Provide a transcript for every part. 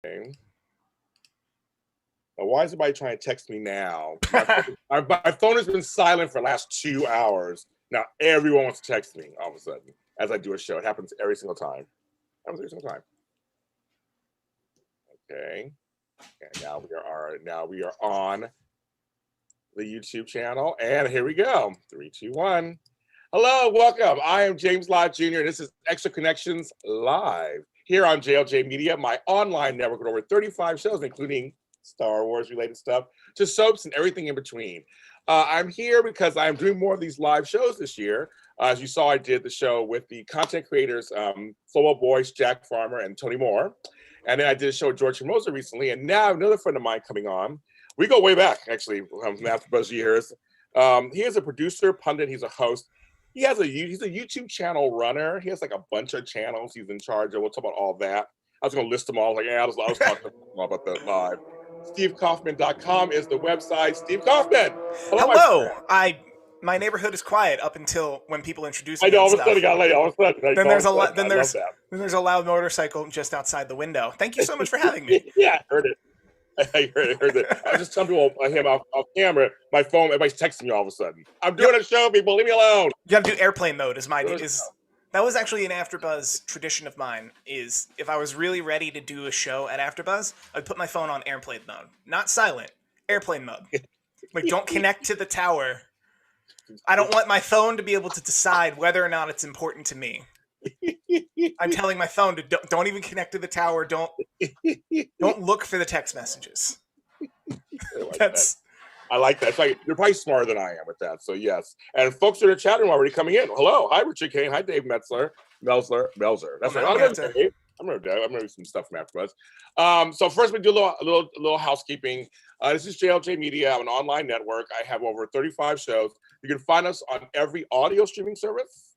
Okay. Now, why is everybody trying to text me now? My phone has been silent for the last 2 hours. Now everyone wants to text me all of a sudden as I do a show. It happens every single time. Okay. And now we are on the YouTube channel, and here we go. 3, 2, 1. Hello, welcome. I am James Lott Jr. and this is Extra Connections Live here on JLJ Media, my online network with over 35 shows, including Star Wars related stuff, to soaps and everything in between. I'm here because I'm doing more of these live shows this year. As you saw, I did the show with the content creators, Flowo Boyce, Jack Farmer, and Tony Moore. And then I did a show with George Hermosa recently. And now another friend of mine coming on. We go way back, actually, from AfterBuzz years. He is a producer, pundit. He's a host. He's a YouTube channel runner. He has like a bunch of channels he's in charge of. We'll talk about all that. I was going to list them all. I was talking about that live. SteveKaufmann.com is the website. Steve Kaufmann. Hello. My neighborhood is quiet up until when people introduce me. I know. All of a sudden, it got late. All of a sudden, then there's a loud motorcycle just outside the window. Thank you so much for having me. Yeah, I heard it. I heard it. I was just telling people him off camera. My phone, everybody's texting me all of a sudden. I'm doing a show, people. Leave me alone. You got to do airplane mode. That was actually an AfterBuzz tradition of mine. Is if I was really ready to do a show at AfterBuzz, I'd put my phone on airplane mode, not silent, airplane mode. Like, don't connect to the tower. I don't want my phone to be able to decide whether or not it's important to me. I'm telling my phone to don't even connect to the tower. Don't look for the text messages. I like that. You're probably smarter than I am with that. So yes. And folks in the chat room already coming in. Hello, hi Richard Kane, hi Dave Melzer. That's right. I'm gonna do some stuff from AfterBuzz. So first we do a little housekeeping. This is JLJ Media. I'm an online network. I have over 35 shows. You can find us on every audio streaming service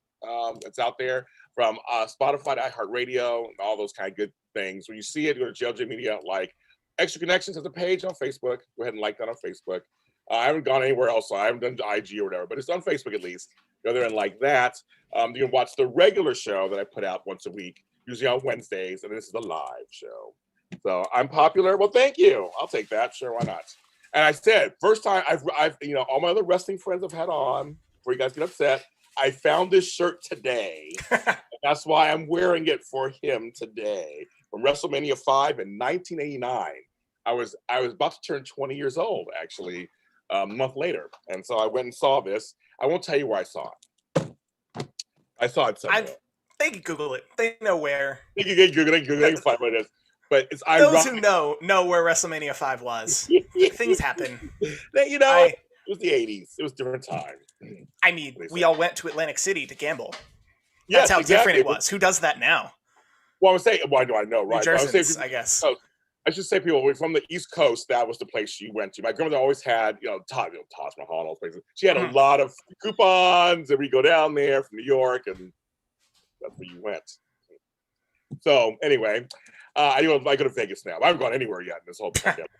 that's out there, from Spotify to iHeartRadio, and all those kind of good things. When you see it, go to JLJ Media. Like Extra Connections has a page on Facebook. Go ahead and like that on Facebook. I haven't gone anywhere else, so I haven't done IG or whatever, but it's on Facebook at least. Go there and like that. You can watch the regular show that I put out once a week, usually on Wednesdays, and this is a live show. So I'm popular. Well, thank you. I'll take that. Sure, why not? And I said, first time I've all my other wrestling friends I've had on, before you guys get upset, I found this shirt today. That's why I'm wearing it for him today. From WrestleMania 5 in 1989. I was about to turn 20 years old, actually, a month later. And so I went and saw this. I won't tell you where I saw it. I saw it somewhere. They can Google it. They know where. They can Google it. They can find what it is. But it's those who know where WrestleMania 5 was. Things happen. It was the 80s. It was a different time. I mean, we all went to Atlantic City to gamble. That's how different it was. Who does that now? Well, I would say, why do I know, right? I guess. I should say, people from the East Coast, that was the place she went to. My grandmother always had, Taj Mahal, all those places. She had a lot of coupons, and we go down there from New York, and that's where you went. So anyway, I go to Vegas now. I haven't gone anywhere yet in this whole pandemic.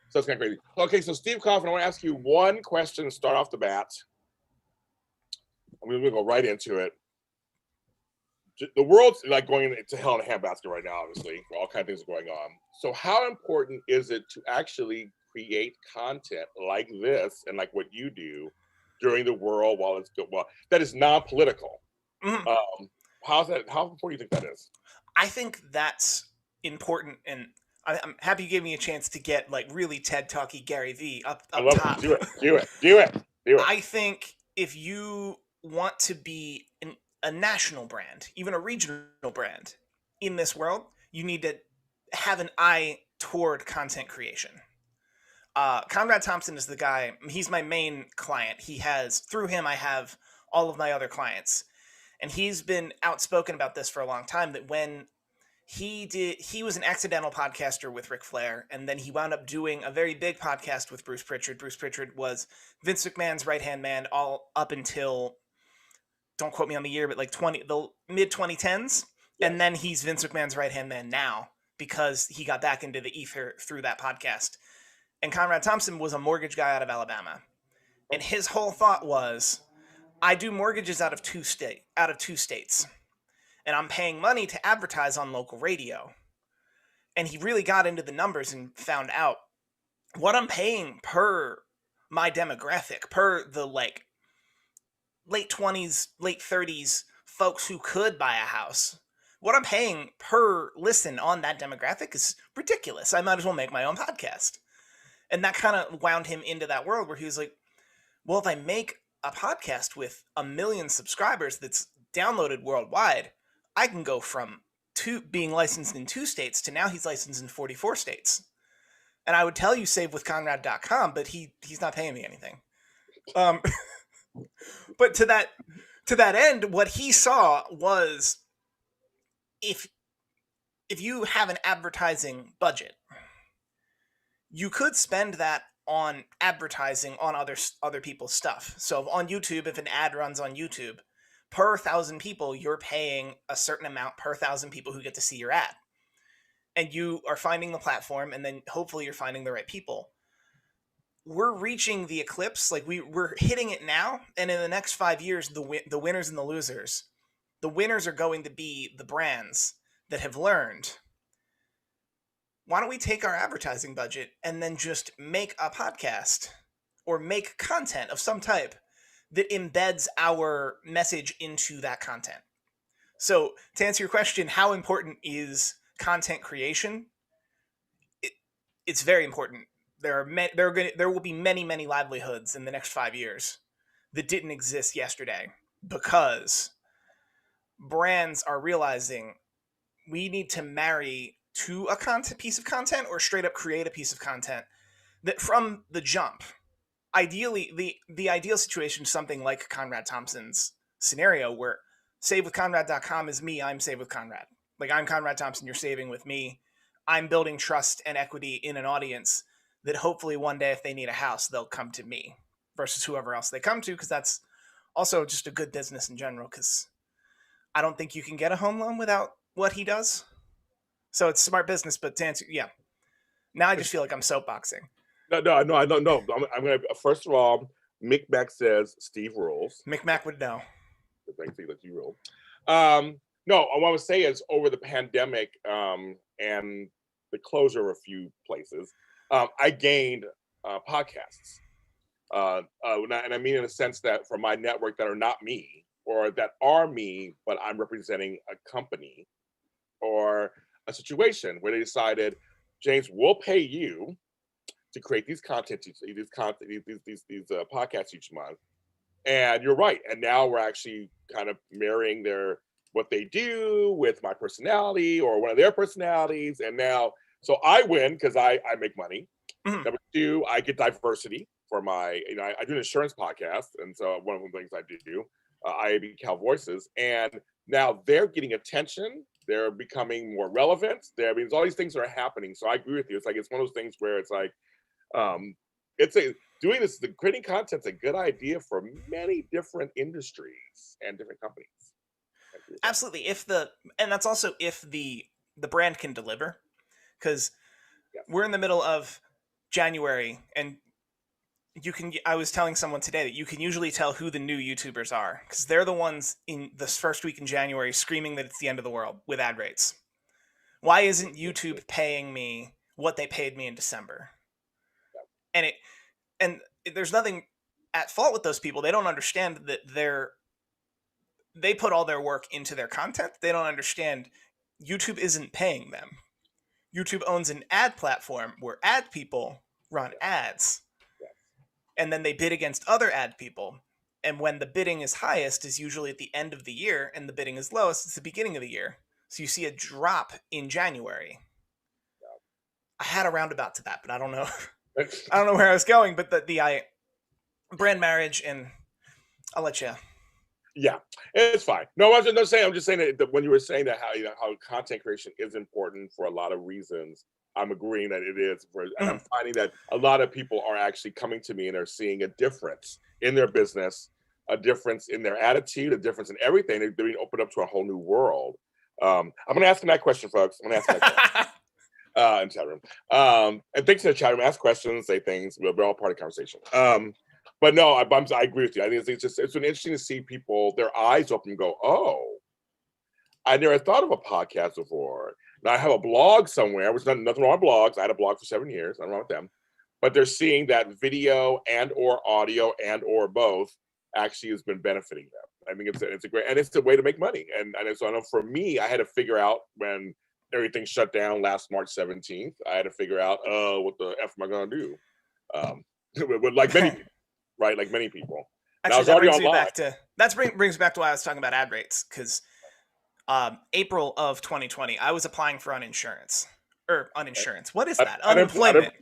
So it's kind of crazy. Okay, so Steve Kaufmann, I want to ask you one question to start off the bat. I'm going to go right into it. The world's like going into hell in a handbasket right now, obviously. All kinds of things are going on. So how important is it to actually create content like this and like what you do during the world that is non-political? Mm-hmm. How important do you think that is? I think that's important, and I'm happy you gave me a chance to get like really TED Talky Gary V up top. Do it. I think if you want to be a national brand, even a regional brand in this world, you need to have an eye toward content creation. Conrad Thompson is the guy. He's my main client. Through him, I have all of my other clients. And he's been outspoken about this for a long time, that when he was an accidental podcaster with Ric Flair, and then he wound up doing a very big podcast with Bruce Pritchard. Bruce Pritchard was Vince McMahon's right-hand man all up until, don't quote me on the year, but like the mid-2010s. Yeah. And then he's Vince McMahon's right-hand man now because he got back into the ether through that podcast. And Conrad Thompson was a mortgage guy out of Alabama. And his whole thought was, I do mortgages out of two states. And I'm paying money to advertise on local radio. And he really got into the numbers and found out what I'm paying per my demographic, per the like late 20s, late 30s folks who could buy a house. What I'm paying per listen on that demographic is ridiculous. I might as well make my own podcast. And that kind of wound him into that world where he was like, well, if I make a podcast with 1 million subscribers that's downloaded worldwide, I can go from being licensed in 2 states to now he's licensed in 44 states. And I would tell you savewithconrad.com, but he's not paying me anything. But to that end, what he saw was if you have an advertising budget, you could spend that on advertising on other people's stuff. So on YouTube, if an ad runs on YouTube, per 1,000 people, you're paying a certain amount per 1,000 people who get to see your ad. And you are finding the platform, and then hopefully you're finding the right people. We're reaching the eclipse, like we're hitting it now, and in the next 5 years, the winners and the losers. The winners are going to be the brands that have learned, why don't we take our advertising budget and then just make a podcast or make content of some type that embeds our message into that content? So to answer your question, how important is content creation? It's very important. There will be many livelihoods in the next 5 years that didn't exist yesterday because brands are realizing we need to marry to a piece of content or straight up create a piece of content that from the jump, ideally the ideal situation is something like Conrad Thompson's scenario where savewithconrad.com is me, I'm Save with Conrad. Like I'm Conrad Thompson, you're saving with me. I'm building trust and equity in an audience that hopefully one day if they need a house, they'll come to me versus whoever else they come to, because that's also just a good business in general, because I don't think you can get a home loan without what he does. So it's smart business, but to answer, yeah. Now I just feel like I'm soapboxing. No. I'm gonna first of all, Mick Mac says Steve rules. Mick Mac would know. Thanks, Steve, that you rule. No, what I would say is over the pandemic and the closure of a few places, I gained podcasts, and I mean in a sense that from my network that are not me or that are me, but I'm representing a company or a situation where they decided, James, we'll pay you to create these podcasts each month. And you're right. And now we're actually kind of marrying what they do with my personality or one of their personalities. And now, so I win because I make money. Mm-hmm. Number 2, I get diversity for my, I do an insurance podcast. And so one of the things I do, IAB Cal Voices. And now they're getting attention. They're becoming more relevant. There's all these things that are happening. So I agree with you. It's like, it's one of those things where it's like, creating content's a good idea for many different industries and different companies. Absolutely. And that's also if the brand can deliver, because we're in the middle of January and I was telling someone today that you can usually tell who the new YouTubers are because they're the ones in this first week in January screaming that it's the end of the world with ad rates. Why isn't YouTube paying me what they paid me in December? And there's nothing at fault with those people. They don't understand that they put all their work into their content. They don't understand YouTube isn't paying them. YouTube owns an ad platform where ad people run ads. And then they bid against other ad people. And when the bidding is highest is usually at the end of the year, and the bidding is lowest, it's the beginning of the year. So you see a drop in January. I had a roundabout to that, but I don't know. I don't know where I was going, but the brand marriage, and I'll let you. Yeah, it's fine. No, I'm just saying that when you were saying that how content creation is important for a lot of reasons, I'm agreeing that it is, and I'm finding that a lot of people are actually coming to me and they're seeing a difference in their business, a difference in their attitude, a difference in everything. They're being opened up to a whole new world. I'm going to ask them that question, folks. I'm going to ask them that question. In chat room. And thanks to the chat room. Ask questions, say things. We're all part of the conversation. But no, I agree with you. I think it's been interesting to see people, their eyes open and go, oh, I never thought of a podcast before. Now I have a blog somewhere, which nothing wrong with blogs. I had a blog for 7 years. Nothing wrong with them. But they're seeing that video and or audio and or both actually has been benefiting them. I think it's a great, and it's a way to make money. And so I know for me, I had to figure out when everything shut down last March 17th, I had to figure out, what the F am I going to do? Like many people, right? Like many people. Actually, that brings me back to, brings back to why I was talking about ad rates, because April of 2020, I was applying for uninsurance. What is that? Unemployment.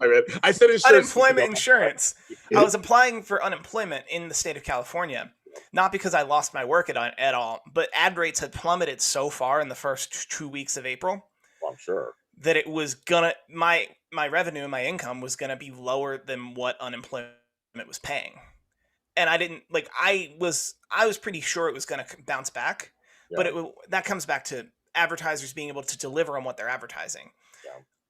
I said insurance. Unemployment insurance. I was applying for unemployment in the state of California, not because I lost my work at all, but ad rates had plummeted so far in the first 2 weeks of April. Well, I'm sure that it was gonna, my revenue and my income was gonna be lower than what unemployment was paying, and I was pretty sure it was gonna bounce back, but that comes back to advertisers being able to deliver on what they're advertising.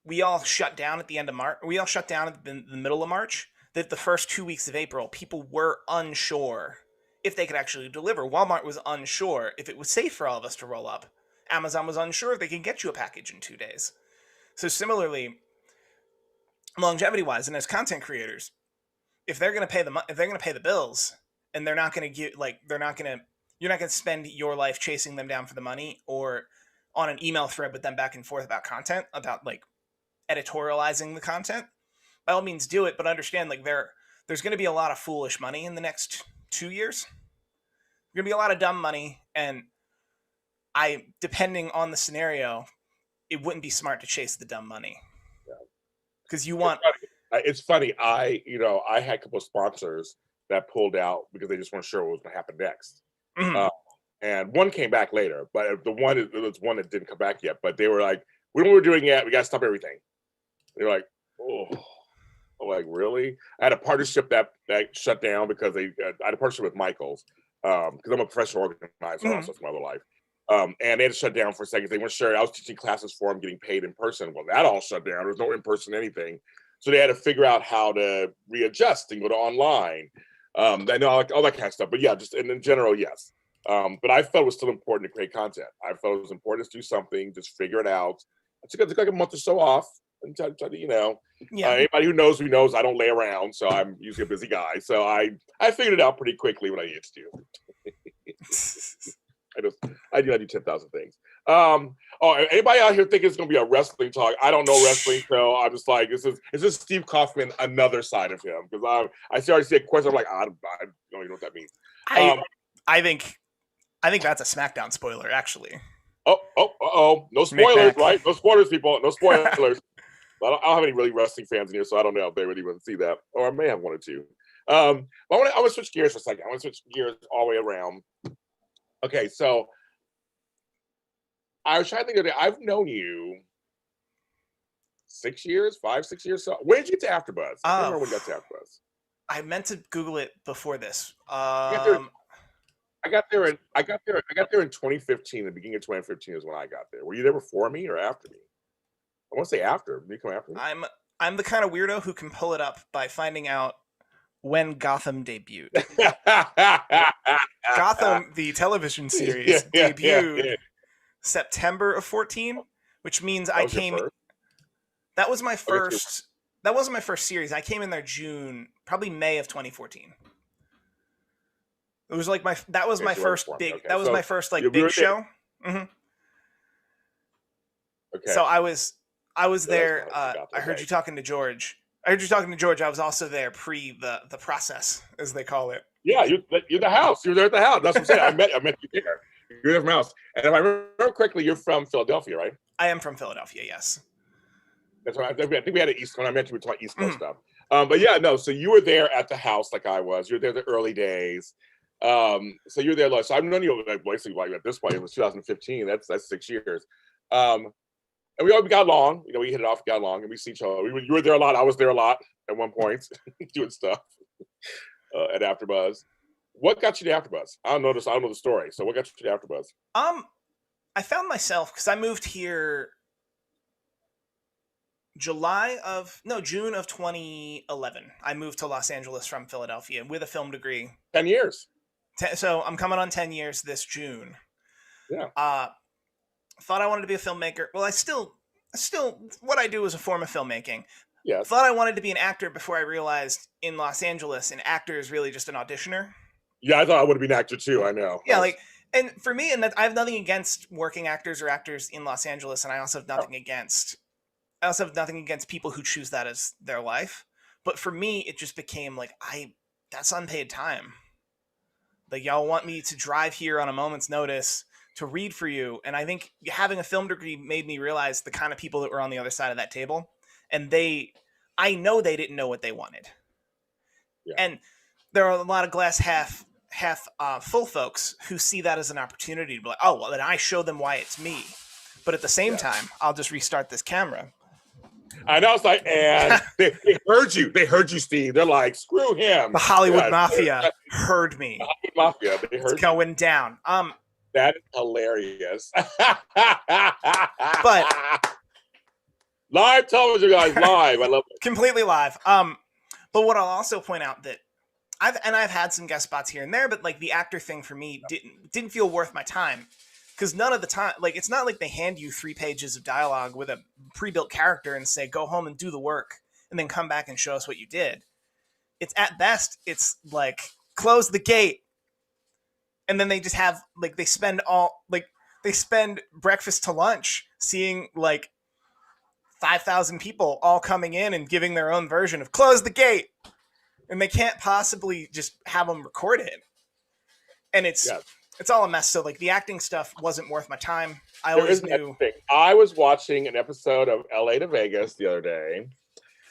We all shut down at the end of March. We all shut down at the middle of March. That the first 2 weeks of April, people were unsure if they could actually deliver. Walmart was unsure if it was safe for all of us to roll up. Amazon was unsure if they could get you a package in 2 days. So similarly, longevity-wise, and as content creators, if they're going to pay the bills, and they're not going to get you're not going to spend your life chasing them down for the money or on an email thread with them back and forth about content, about editorializing the content, by all means do it, but understand there's going to be a lot of foolish money in the next 2 years. There's going to be a lot of dumb money, and depending on the scenario, it wouldn't be smart to chase the dumb money. Because you want... It's funny. I had a couple of sponsors that pulled out because they just weren't sure what was going to happen next. Mm-hmm. And one came back later, but it was one that didn't come back yet. But they were like, we don't know what we're doing yet. We got to stop everything. They were like, oh, I'm like, really? I had a partnership that shut down because I had a partnership with Michaels because I'm a professional organizer also for my other life. And they had to shut down for a second. They weren't sure. I was teaching classes for them, getting paid in person. Well, that all shut down. There was no in-person anything. So they had to figure out how to readjust and go to online. I know all that kind of stuff. But yeah, just in general, yes. But I felt it was still important to create content. I felt it was important to do something, just figure it out. I took like a month or so off. And anybody who knows I don't lay around, so I'm usually a busy guy. So I figured it out pretty quickly when I needed to. I do 10,000 things. Anybody out here think it's gonna be a wrestling talk? I don't know wrestling, so I'm just like, is this Steve Kaufmann another side of him? Because I already see a question. I'm like, I don't even know what that means. I think that's a SmackDown spoiler, actually. No spoilers, right? No spoilers, people. No spoilers. I don't have any really wrestling fans in here, so I don't know if they really want to see that, or I may have one or two. I want to switch gears for a second. I want to switch gears all the way around. Okay, so I was trying to think of it. I've known you 6 years, 5, 6 years. So when did you get to AfterBuzz? I can't remember when you got to AfterBuzz. I meant to Google it before this. I got there in 2015. The beginning of 2015 is when I got there. Were you there before me or after me? I want to say after. Did you come after me? I'm the kind of weirdo who can pull it up by finding out when Gotham debuted. Gotham, the television series, debuted September of 14, which means I came. That was my first. That wasn't my first series. I came in there probably May of 2014. It was like my first big. Okay. That was my first big show. Mm-hmm. Okay. So I was there. I heard you talking to George. I was also there pre the process, as they call it. Yeah, you're the house. You were there at the house. That's what I'm saying. I met you there. You're there from house. And if I remember correctly, you're from Philadelphia, right? I am from Philadelphia. Yes. That's right. I think we had an East. When I met you, we were talking East Coast stuff. But yeah, no. So you were there at the house, like I was. You were there the early days. So you're there. So I've known you basically at this point. It was 2015. That's 6 years. And we got along. We hit it off, got along, and we see each other. You were there a lot. I was there a lot at one point, doing stuff at AfterBuzz. What got you to AfterBuzz? I don't know the story. So what got you to AfterBuzz? I found myself because I moved here June of 2011. I moved to Los Angeles from Philadelphia with a film degree. 10 years. So I'm coming on 10 years this June. Yeah. Thought I wanted to be a filmmaker. Well, I still still, what I do is a form of filmmaking. Yes. Thought I wanted to be an actor before I realized in Los Angeles, an actor is really just an auditioner. Yeah, I thought I would have been an actor too. I know. Yeah, like, and for me, and that I have nothing against working actors or actors in Los Angeles, and I also have nothing against people who choose that as their life. But for me, it just became like, that's unpaid time. Like, y'all want me to drive here on a moment's notice to read for you. And I think having a film degree made me realize the kind of people that were on the other side of that table. And I know they didn't know what they wanted. Yeah. And there are a lot of glass half full folks who see that as an opportunity to be like, oh, well, then I show them why it's me. But at the same time, I'll just restart this camera. I know. It's like, and they heard you. They heard you, Steve. They're like, screw him. The Hollywood Mafia heard me. The Hollywood Mafia. They heard it's going down. That is hilarious. But live television, guys, live. I love it. Completely live. But what I'll also point out that I've had some guest spots here and there, but like the actor thing for me didn't feel worth my time. Because none of the time, like, it's not like they hand you 3 pages of dialogue with a pre-built character and say, go home and do the work and then come back and show us what you did. It's at best, it's like, close the gate. And then they just have, like, they spend breakfast to lunch seeing, like, 5,000 people all coming in and giving their own version of close the gate. And they can't possibly just have them record it. And it's all a mess. So like the acting stuff wasn't worth my time. I always knew. I was watching an episode of LA to Vegas the other day,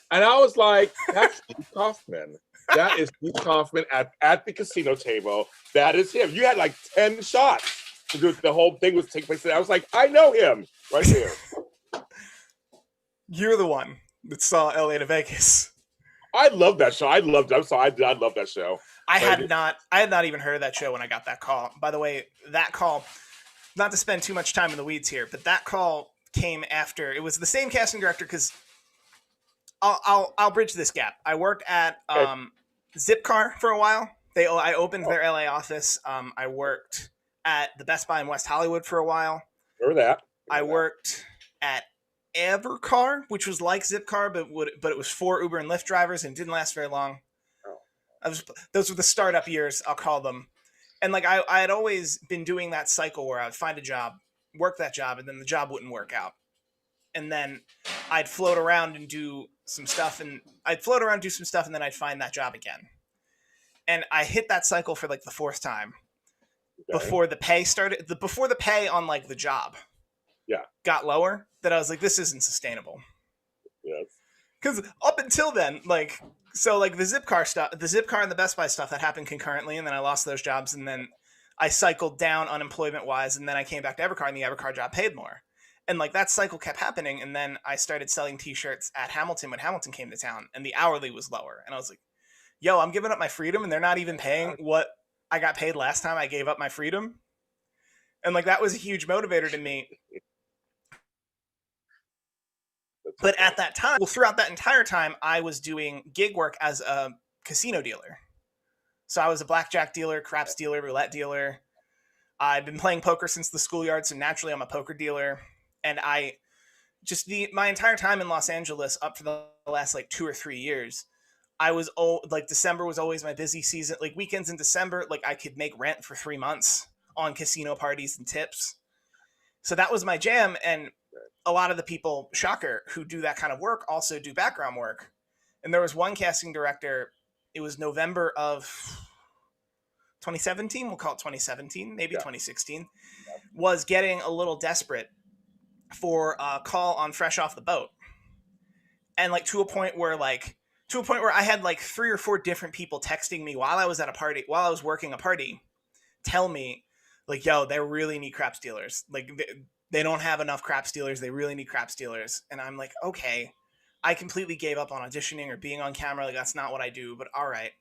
and I was like, that's Steve Kaufmann. That is Steve Kaufmann at the casino table. That is him. You had like 10 shots. The whole thing was taking place. I was like, I know him right here. You're the one that saw LA to Vegas. I love that show. I love that show. I had not even heard of that show when I got that call. By the way, that call, not to spend too much time in the weeds here, but that call came after. It was the same casting director because I'll bridge this gap. I worked at Zipcar for a while. I opened their LA office. I worked at the Best Buy in West Hollywood for a while. Remember that? I worked at Evercar, which was like Zipcar, but it was for Uber and Lyft drivers and didn't last very long. Those were the startup years, I'll call them. And like I had always been doing that cycle where I would find a job, work that job, and then the job wouldn't work out. And then I'd float around and do some stuff, and then I'd find that job again. And I hit that cycle for like the 4th time before the pay started. Before the pay on like the job got lower, that I was like, this isn't sustainable. Yes. Because up until then, like, so like the Zipcar and the Best Buy stuff that happened concurrently, and then I lost those jobs, and then I cycled down unemployment wise, and then I came back to Evercar, and the Evercar job paid more. And like that cycle kept happening, and then I started selling t-shirts at Hamilton when Hamilton came to town, and the hourly was lower. And I was like, yo, I'm giving up my freedom, and they're not even paying what I got paid last time I gave up my freedom. And like that was a huge motivator to me. But at that time, throughout that entire time, I was doing gig work as a casino dealer. So I was a blackjack dealer, craps dealer, roulette dealer. I've been playing poker since the schoolyard, so naturally I'm a poker dealer. And my entire time in Los Angeles, up for the last like 2 or 3 years, I was like December was always my busy season. Like weekends in December, like I could make rent for 3 months on casino parties and tips. So that was my jam. And a lot of the people, shocker, who do that kind of work also do background work. And there was one casting director, it was November of 2017, we'll call it 2017, maybe 2016, was getting a little desperate for a call on Fresh Off the Boat. And like to a point where I had like 3 or 4 different people texting me while I was working a party, tell me like, yo, they really need craps dealers. Like they don't have enough craps dealers. They really need craps dealers. And I'm like, okay, I completely gave up on auditioning or being on camera. Like that's not what I do, but all right.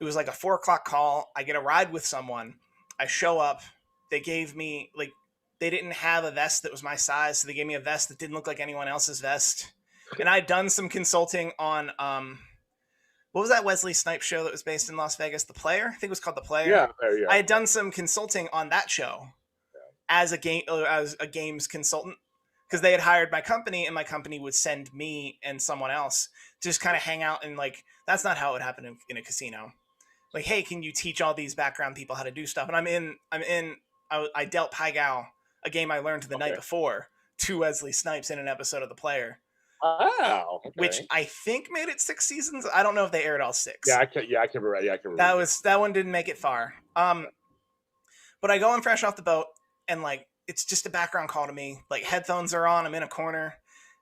It was like a 4:00 call. I get a ride with someone. I show up. They gave me like, they didn't have a vest that was my size. So they gave me a vest that didn't look like anyone else's vest. And I'd done some consulting on, what was that Wesley Snipes show that was based in Las Vegas? The Player? I think it was called The Player. Yeah. I had done some consulting on that show as a games consultant. because they had hired my company, and my company would send me and someone else to just kind of hang out, and like that's not how it would happen in a casino. Like, hey, can you teach all these background people how to do stuff? And I dealt Pai Gao, a game I learned the night before, to Wesley Snipes in an episode of The Player. Wow. Okay. Which I think made it 6 seasons. I don't know if they aired all 6. I can remember. Yeah, I can remember. That one didn't make it far. But I go in fresh off the boat, and like it's just a background call to me. Like headphones are on. I'm in a corner.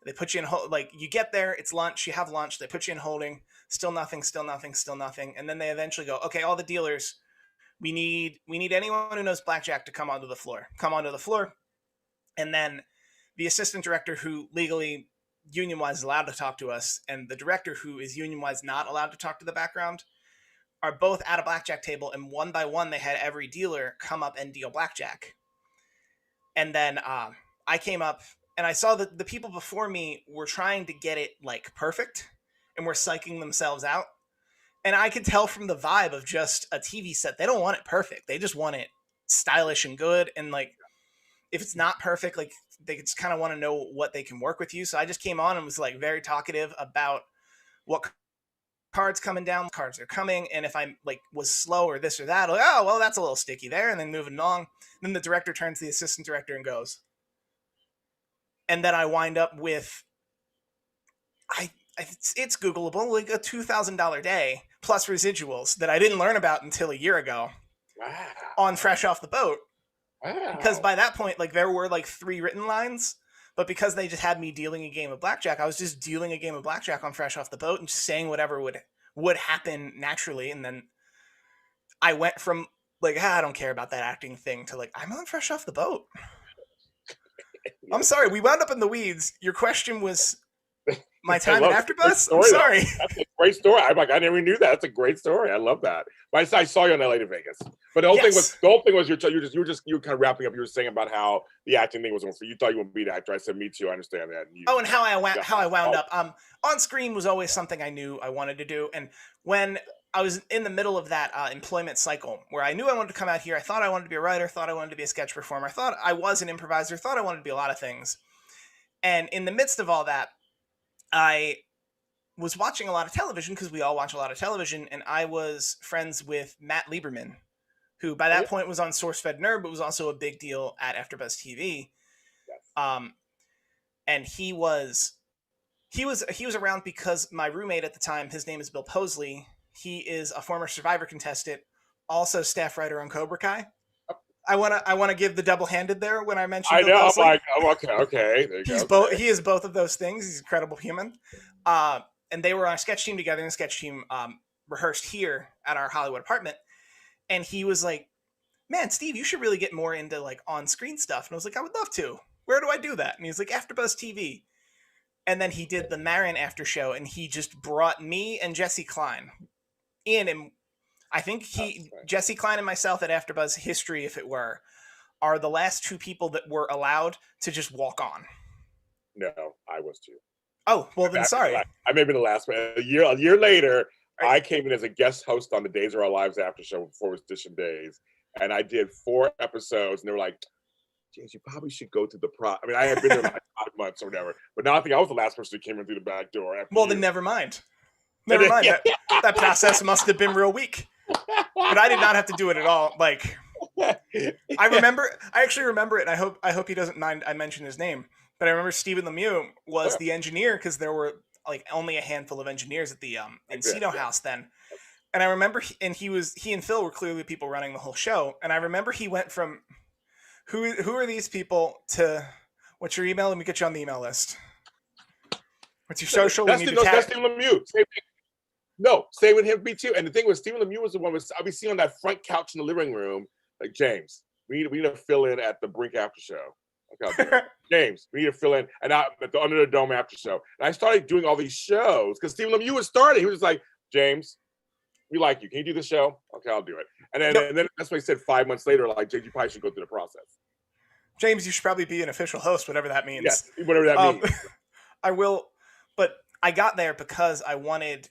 They put you in like you get there. It's lunch. You have lunch. They put you in holding. Still nothing. Still nothing. Still nothing. And then they eventually go, okay, all the dealers. We need anyone who knows blackjack to come onto the floor. Come onto the floor, and then the assistant director who legally union-wise is allowed to talk to us, and the director who is union-wise not allowed to talk to the background, are both at a blackjack table, and one by one they had every dealer come up and deal blackjack. And then I came up, and I saw that the people before me were trying to get it like perfect, and were psyching themselves out. And I could tell from the vibe of just a TV set, they don't want it perfect. They just want it stylish and good, and like if it's not perfect, like they just kind of want to know what they can work with you. So I just came on and was like very talkative about what cards coming down, cards are coming, and if I like was slow or this or that, like, oh well, that's a little sticky there, and then moving along. Then the director turns to the assistant director and goes, and then I wind up with it's Googleable, like a $2,000 day plus residuals that I didn't learn about until a year ago. Wow. On Fresh Off the Boat. Wow. Because by that point, like there were like 3 written lines, but because they just had me dealing a game of blackjack, I was just dealing a game of blackjack on Fresh Off the Boat and just saying whatever would happen naturally. And then I went from like, I don't care about that acting thing to like, I'm on Fresh Off the Boat. I'm sorry, we wound up in the weeds. Your question was my time at AfterBuzz? I'm sorry. That's a great story. I'm like, I never knew that. That's a great story. I love that. But I saw you on LA to Vegas. But the whole thing was you were kind of wrapping up. You were saying about how the acting thing was for you. Thought you would be an actor. I said, me too. I understand that. And how I wound up on screen was always something I knew I wanted to do. And when I was in the middle of that employment cycle where I knew I wanted to come out here, I thought I wanted to be a writer, thought I wanted to be a sketch performer, I thought I was an improviser, thought I wanted to be a lot of things. And in the midst of all that, I was watching a lot of television because we all watch a lot of television, and I was friends with Matt Lieberman, who by that point was on SourceFed Nerd, but was also a big deal at AfterbuzzTV. Yes. And he was around because my roommate at the time, his name is Bill Posley. He is a former Survivor contestant, also staff writer on Cobra Kai. I want to give the double-handed there when I mentioned. Bill Posley. I'm like, okay. He is both of those things. He's an incredible human. And they were on a sketch team together, and the sketch team rehearsed here at our Hollywood apartment. And he was like, man, Steve, you should really get more into like on-screen stuff. And I was like, I would love to. Where do I do that? And he's like, AfterbuzzTV. And then he did the Marin after show, and he just brought me and Jesse Klein in, and I think Jesse Klein and myself at AfterBuzz history, if it were, are the last 2 people that were allowed to just walk on. No, I was too. Oh, well then, sorry. I may have been the last one. A year later, right. I came in as a guest host on the Days of Our Lives after show before it was Edition Days, and I did 4 episodes, and they were like, James, you probably should go to the pro. I mean, I had been there like 5 months or whatever, but now I think I was the last person who came in through the back door. Well, then never mind. Never mind. That process must have been real weak. But I did not have to do it at all. Like, I actually remember it. And I hope he doesn't mind I mention his name. But I remember Stephen Lemieux was the engineer, because there were like only a handful of engineers at the Encino house then. And I remember he and Phil were clearly people running the whole show. And I remember he went from who are these people to what's your email? Let me get you on the email list. What's your social? That's Stephen Lemieux. No, stay with him, me too. And the thing was, Stephen Lemieux was the one I'll be seeing on that front couch in the living room. Like, James, we need to fill in at the Brink after show. Okay, James, we need to fill in at the Under the Dome after show. And I started doing all these shows because Stephen Lemieux was started. He was just like, James, we like you. Can you do the show? Okay, I'll do it. And then that's what he said 5 months later, like, James, you probably should go through the process. James, you should probably be an official host, whatever that means. Yes, whatever that means. I will, but I got there because I wanted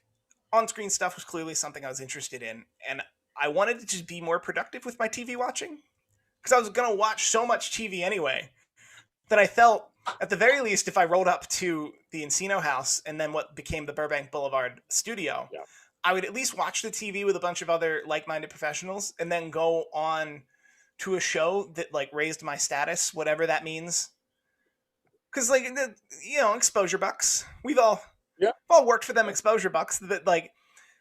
on-screen stuff was clearly something I was interested in, and I wanted to just be more productive with my TV watching, because I was going to watch so much TV anyway that I felt At the very least, if I rolled up to the Encino house and then what became the Burbank Boulevard studio, Yeah. I would at least watch the TV with a bunch of other like-minded professionals and then go on to a show that like raised my status, whatever that means. Because like exposure bucks. We've all worked for them exposure bucks. That like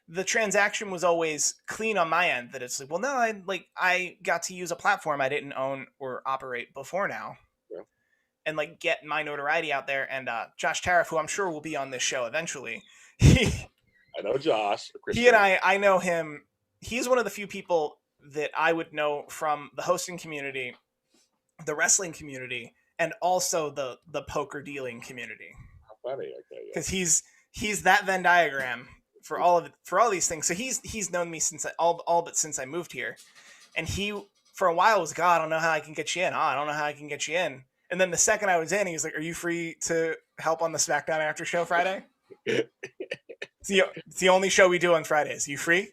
the transaction was always clean on my end. That it's like, well, no, I got to use a platform I didn't own or operate before now. And like get my notoriety out there. And Josh Tariff, who I'm sure will be on this show eventually, I know Josh. He and I know him. He's one of the few people that I would know from the hosting community, the wrestling community, and also the poker dealing community. How funny, okay, because he's that Venn diagram for all these things. So he's known me since all but since I moved here, and he for a while was, God, I don't know how I can get you in. I don't know how I can get you in. And then the second I was in, he was like, "Are you free to help on the SmackDown After Show Friday?" It's the only show we do on Fridays. You free?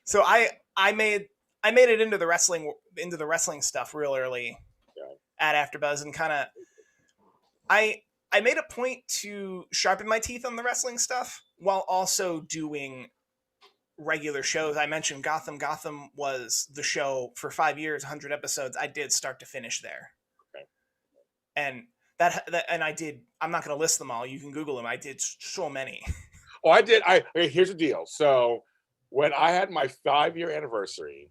So I made it into the wrestling stuff real early at AfterBuzz, and kind of I made a point to sharpen my teeth on the wrestling stuff while also doing regular shows. I mentioned Gotham. Gotham was the show for 5 years, 100 episodes. I did start to finish there. And and I did. I'm not going to list them all. You can Google them. I did so many. Oh, I did. Here's the deal. So when I had my 5-year anniversary,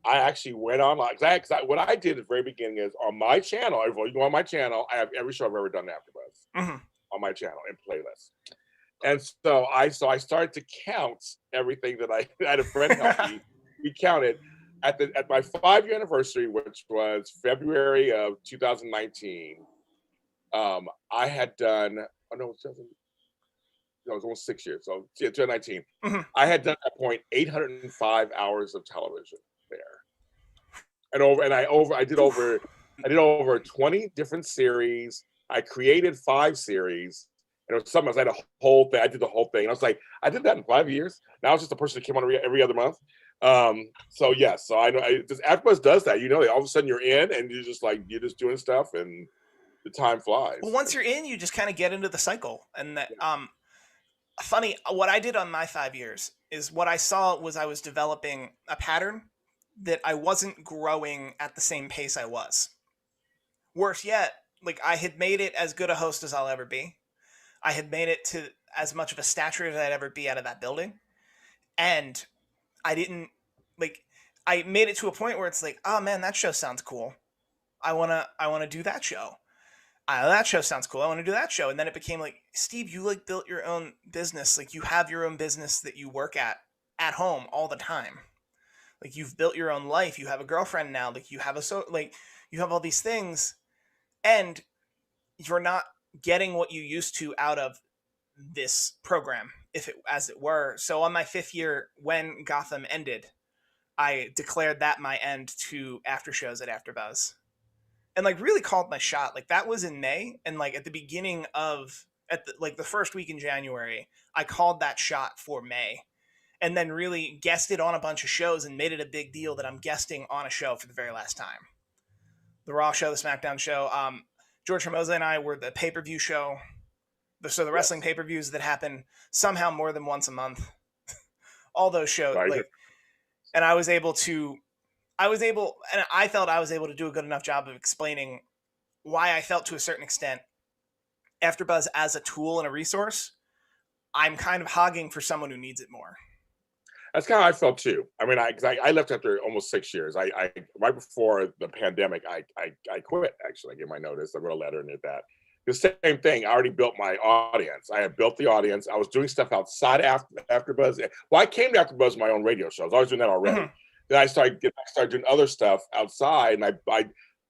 I actually went online. Because what I did at the very beginning is on my channel. Everyone, you go on my channel. I have every show I've ever done AfterBuzz on my channel in playlist. And so I started to count everything that I had a friend help me. We counted. At my 5-year anniversary, which was February of 2019, I had done. Oh no, it was almost 6 years. So 2019, I had done at that point 805 hours of television there, I did over 20 different series. I created 5 series, and it was something. I had a whole thing. I did the whole thing, and I was like, I did that in 5 years. Now it's just a person that came on every other month. So yes, so I know AfterBuzz does that. All of a sudden you're in, and you're just doing stuff, and the time flies. Well, once you're in, you just kind of get into the cycle. And that funny, what I did on my 5 years is what I saw was I was developing a pattern that I wasn't growing at the same pace I was. Worse yet, like I had made it as good a host as I'll ever be. I had made it to as much of a stature as I'd ever be out of that building, and I didn't I made it to a point where it's like, oh man, that show sounds cool. I wanna do that show. That show sounds cool. I want to do that show. And then it became like, Steve, you built your own business. Like you have your own business that you work at home all the time. Like you've built your own life. You have a girlfriend now. Like you have you have all these things, and you're not getting what you used to out of this program, as it were. So on my 5th year, when Gotham ended, I declared that my end to after shows at AfterBuzz, and really called my shot. Like that was in May, and at the beginning of the first week in January, I called that shot for May, and then really guested on a bunch of shows and made it a big deal that I'm guesting on a show for the very last time. The Raw show, the SmackDown show. George Hermosa and I were the pay-per-view show. So the wrestling pay-per-views that happen somehow more than once a month. All those shows. Right. And I felt I was able to do a good enough job of explaining why I felt to a certain extent AfterBuzz as a tool and a resource, I'm kind of hogging for someone who needs it more. That's kind of how I felt too. I mean, I left after almost 6 years. I right before the pandemic, I quit. Actually, I gave my notice. I wrote a letter and did that. The same thing. I already built my audience. I had built the audience. I was doing stuff outside AfterBuzz. Well, I came to AfterBuzz with my own radio show. I was always doing that already. Then I started doing other stuff outside, and I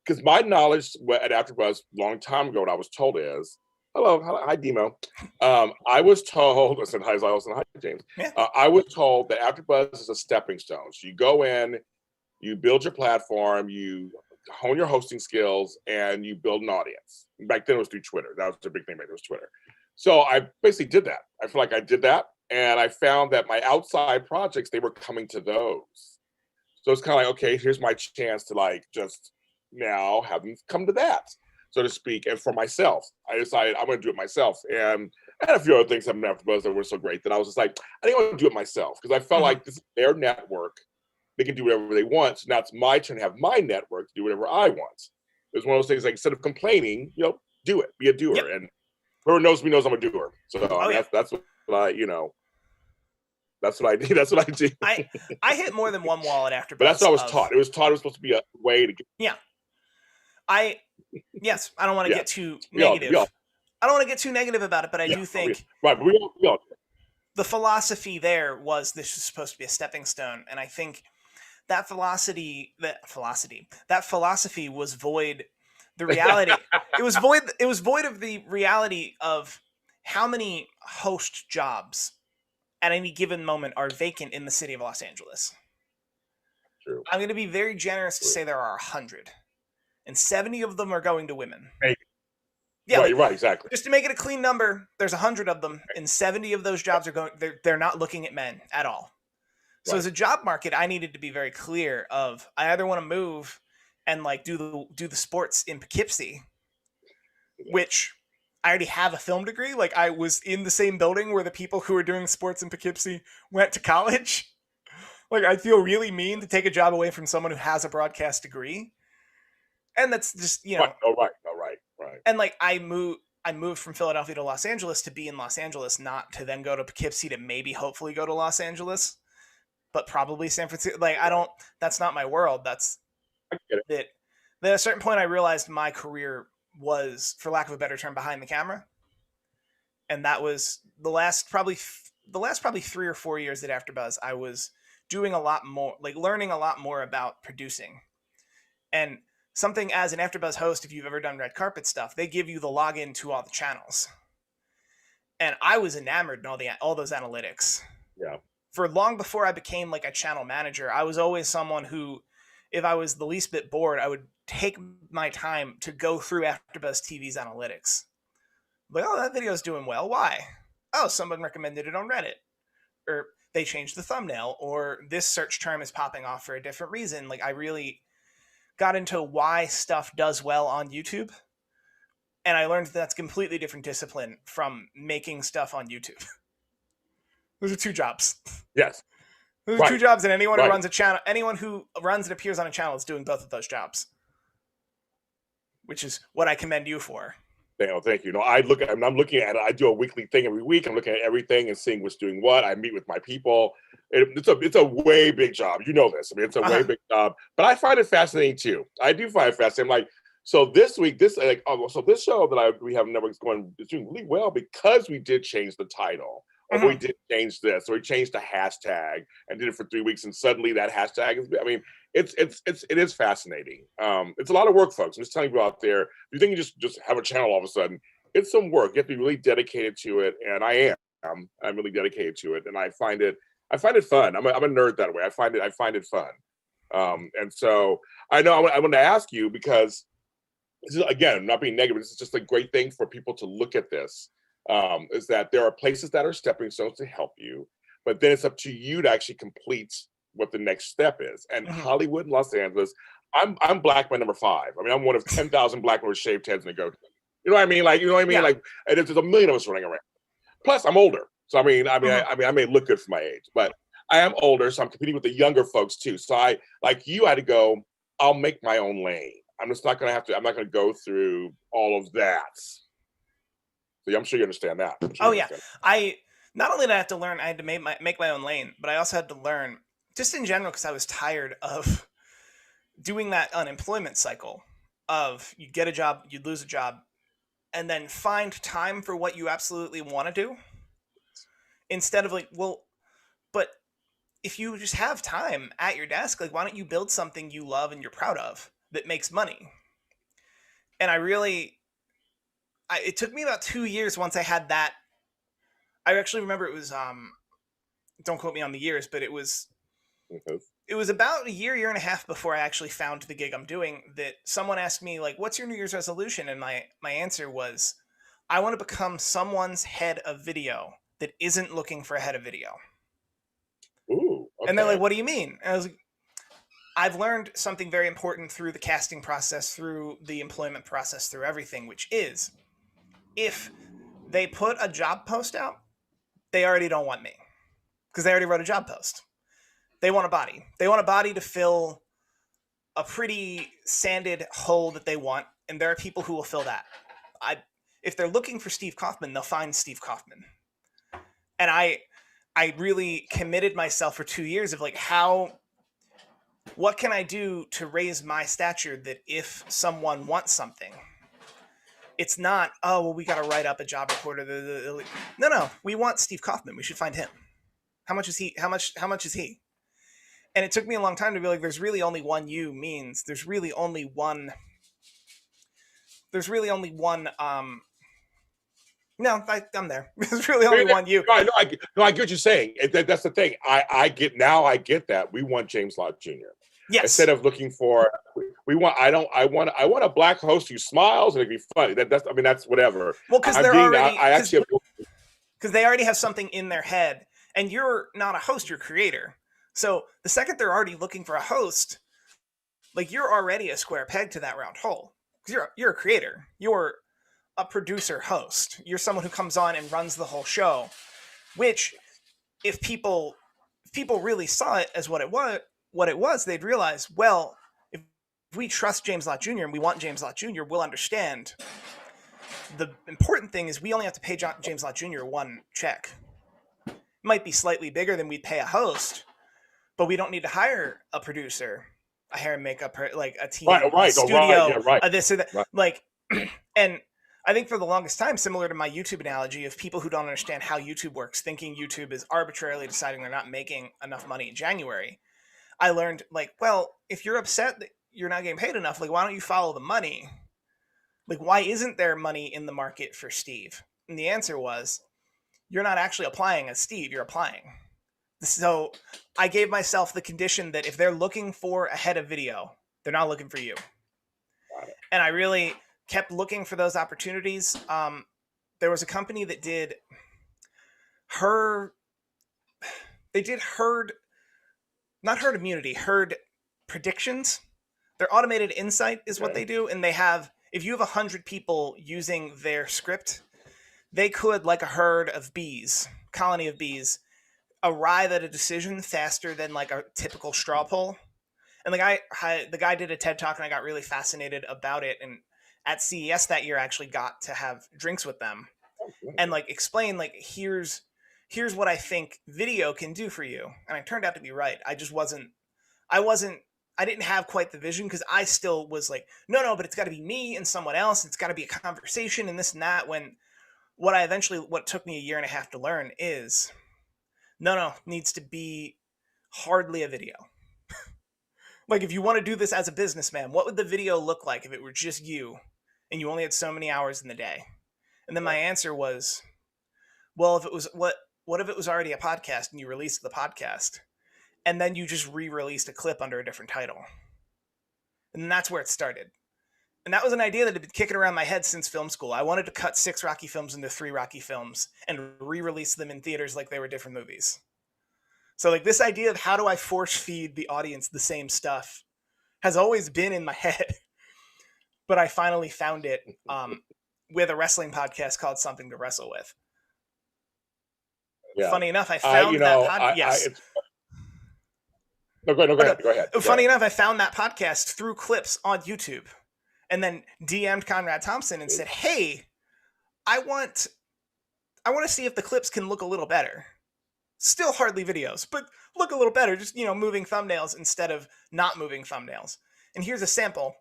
because my knowledge at AfterBuzz a long time ago, what I was told is, hi Demo. I was told, I said hi James. Yeah. I was told that AfterBuzz is a stepping stone. So you go in, you build your platform, you hone your hosting skills, and you build an audience. Back then it was through Twitter. That was the big thing. It was Twitter. So I basically did that. I feel like I did that, and I found that my outside projects, they were coming to those. So it's kind of like, okay, here's my chance to just now have them come to that. so to speak. And for myself, I decided I'm going to do it myself. And I had a few other things happened afterwards that were so great that I was just like, I think I want to do it myself because I felt like this is their network. They can do whatever they want. So now it's my turn to have my network to do whatever I want. It was one of those things like instead of complaining, do it, be a doer. Yep. And whoever knows me knows I'm a doer. So that's what I, that's what I do. That's what I do. I hit more than one wall at AfterBuzz. But that's what I was taught. It was supposed to be a way to get. Yeah. I don't want to get too negative. I don't want to get too negative about it, but I do think we all the philosophy there was this is supposed to be a stepping stone, and I think that philosophy was void. The reality it was void of the reality of how many host jobs at any given moment are vacant in the city of Los Angeles. True. I'm going to be very generous to say there are 100, and 70 of them are going to women. Maybe. Yeah, right, exactly. Just to make it a clean number, there's 100 of them, and 70 of those jobs are going. They're not looking at men at all. So as a job market, I needed to be very clear of I either want to move and like do the sports in Poughkeepsie, which I already have a film degree. Like I was in the same building where the people who were doing sports in Poughkeepsie went to college. Like I feel really mean to take a job away from someone who has a broadcast degree. And that's just, Right. And like I moved from Philadelphia to Los Angeles to be in Los Angeles, not to then go to Poughkeepsie to maybe hopefully go to Los Angeles, but probably San Francisco. Like that's not my world. I get it. Then at a certain point I realized my career was, for lack of a better term, behind the camera. And that was the last probably 3 or 4 years at AfterBuzz. I was doing a lot more, like learning a lot more about producing. And something as an AfterBuzz host, if you've ever done red carpet stuff, they give you the login to all the channels. And I was enamored in all those analytics. Yeah. For long before I became like a channel manager, I was always someone who, if I was the least bit bored, I would take my time to go through AfterbuzzTV's analytics. Like, oh, that video's doing well. Why? Oh, someone recommended it on Reddit. Or they changed the thumbnail. Or this search term is popping off for a different reason. Like, I really got into why stuff does well on YouTube. And I learned that's a completely different discipline from making stuff on YouTube. Those are 2 jobs. Yes. Those are 2 jobs, and anyone who runs a channel, anyone who runs and appears on a channel is doing both of those jobs. Which is what I commend you for. Thank you. I'm looking at it. I do a weekly thing every week. I'm looking at everything and seeing what's doing what. I meet with my people. It's a way big job. You know this. I mean, it's a way big job. But I find it fascinating too. I do find it fascinating. Like, so this week, this show that we have networks going is doing really well because we did change the title. Or we did change this, or we changed the hashtag and did it for 3 weeks, and suddenly that hashtag is. I mean, it is fascinating. It's a lot of work, folks. I'm just telling you out there. If you think you just have a channel all of a sudden, it's some work. You have to be really dedicated to it, and I am. I'm really dedicated to it, and I find it fun. I'm a nerd that way. I find it fun. And so I know I want to ask you because this is, again, not being negative. This is just a great thing for people to look at this. Is that there are places that are stepping stones to help you, but then it's up to you to actually complete what the next step is. And Hollywood and Los Angeles, I'm black by number 5. I mean, I'm one of 10,000 black men with shaved heads and a goatee. You know what I mean? Like, Yeah. Like, and there's a million of us running around. Plus, I'm older, so I may look good for my age, but I am older, so I'm competing with the younger folks too. So I, like you, had to go. I'll make my own lane. I'm just not going to. I'm not going to go through all of that. So I'm sure you understand that. I not only did I have to learn, I had to make my own lane, but I also had to learn just in general because I was tired of doing that unemployment cycle of you get a job, you lose a job, and then find time for what you absolutely want to do instead of like, well, but if you just have time at your desk, like why don't you build something you love and you're proud of that makes money? And it took me about 2 years once I had that. I actually remember it was, don't quote me on the years, but it was about a year and a half before I actually found the gig I'm doing that someone asked me, like, what's your New Year's resolution? And my answer was, I want to become someone's head of video that isn't looking for a head of video. Ooh, okay. And they're like, what do you mean? And I was like, I've learned something very important through the casting process, through the employment process, through everything, which is if they put a job post out, they already don't want me because they already wrote a job post. They want a body. They want a body to fill a pretty sanded hole that they want, and there are people who will fill that. If they're looking for Steve Kaufmann, they'll find Steve Kaufmann. And I really committed myself for 2 years of like, what can I do to raise my stature that if someone wants something, it's not, oh, well, we got to write up a job report. No, we want Steve Kaufmann. We should find him. How much is he? How much is he? And it took me a long time to be like, there's really only one you means. There's really only one. No, I'm there. There's really only one you. No, I get what you're saying. That's the thing. I get that. We want James Lott Jr. Yes. Instead of looking for, I want a black host who smiles and it'd be funny. That's whatever. Well, because they already have something in their head, and you're not a host, you're a creator. So the second they're already looking for a host, like you're already a square peg to that round hole. Because you're a creator. You're a producer host. You're someone who comes on and runs the whole show. Which, if people really saw it as what it was, they'd realize, well, if we trust James Lott Jr. and we want James Lott Jr., we'll understand. The important thing is we only have to pay James Lott Jr. one check. It might be slightly bigger than we'd pay a host, but we don't need to hire a producer, a hair and makeup, like a team, a studio, this or that. Right. Like, and I think for the longest time, similar to my YouTube analogy of people who don't understand how YouTube works, thinking YouTube is arbitrarily deciding they're not making enough money in January, I learned, like, well, if you're upset that you're not getting paid enough, like, why don't you follow the money? Like, why isn't there money in the market for Steve? And the answer was, you're not actually applying as Steve, you're applying. So I gave myself the condition that if they're looking for a head of video, they're not looking for you. And I really kept looking for those opportunities. There was a company that did herd predictions. Their automated insight is what they do. And they have, if you have 100 people using their script, they could, like a colony of bees, arrive at a decision faster than like a typical straw poll. And the guy did a TED Talk, and I got really fascinated about it. And at CES that year, I actually got to have drinks with them and like explain, like, here's what I think video can do for you. And I turned out to be right. I didn't have quite the vision, because I still was like, no, but it's got to be me and someone else. It's got to be a conversation and this and that. When what took me a year and a half to learn is, no, needs to be hardly a video. Like, if you want to do this as a businessman, what would the video look like if it were just you and you only had so many hours in the day? And then my answer was, well, if it was what if it was already a podcast and you released the podcast and then you just re-released a clip under a different title? And that's where it started. And that was an idea that had been kicking around my head since film school. I wanted to cut 6 Rocky films into 3 Rocky films and re-release them in theaters like they were different movies. So like this idea of how do I force feed the audience the same stuff has always been in my head. But I finally found it with a wrestling podcast called Something to Wrestle With. Yeah. Funny enough, I found that podcast. Yes. Go ahead. Funny enough, I found that podcast through clips on YouTube. And then DM'd Conrad Thompson and said, hey, I want to see if the clips can look a little better. Still hardly videos, but look a little better. Just, moving thumbnails instead of not moving thumbnails. And here's a sample.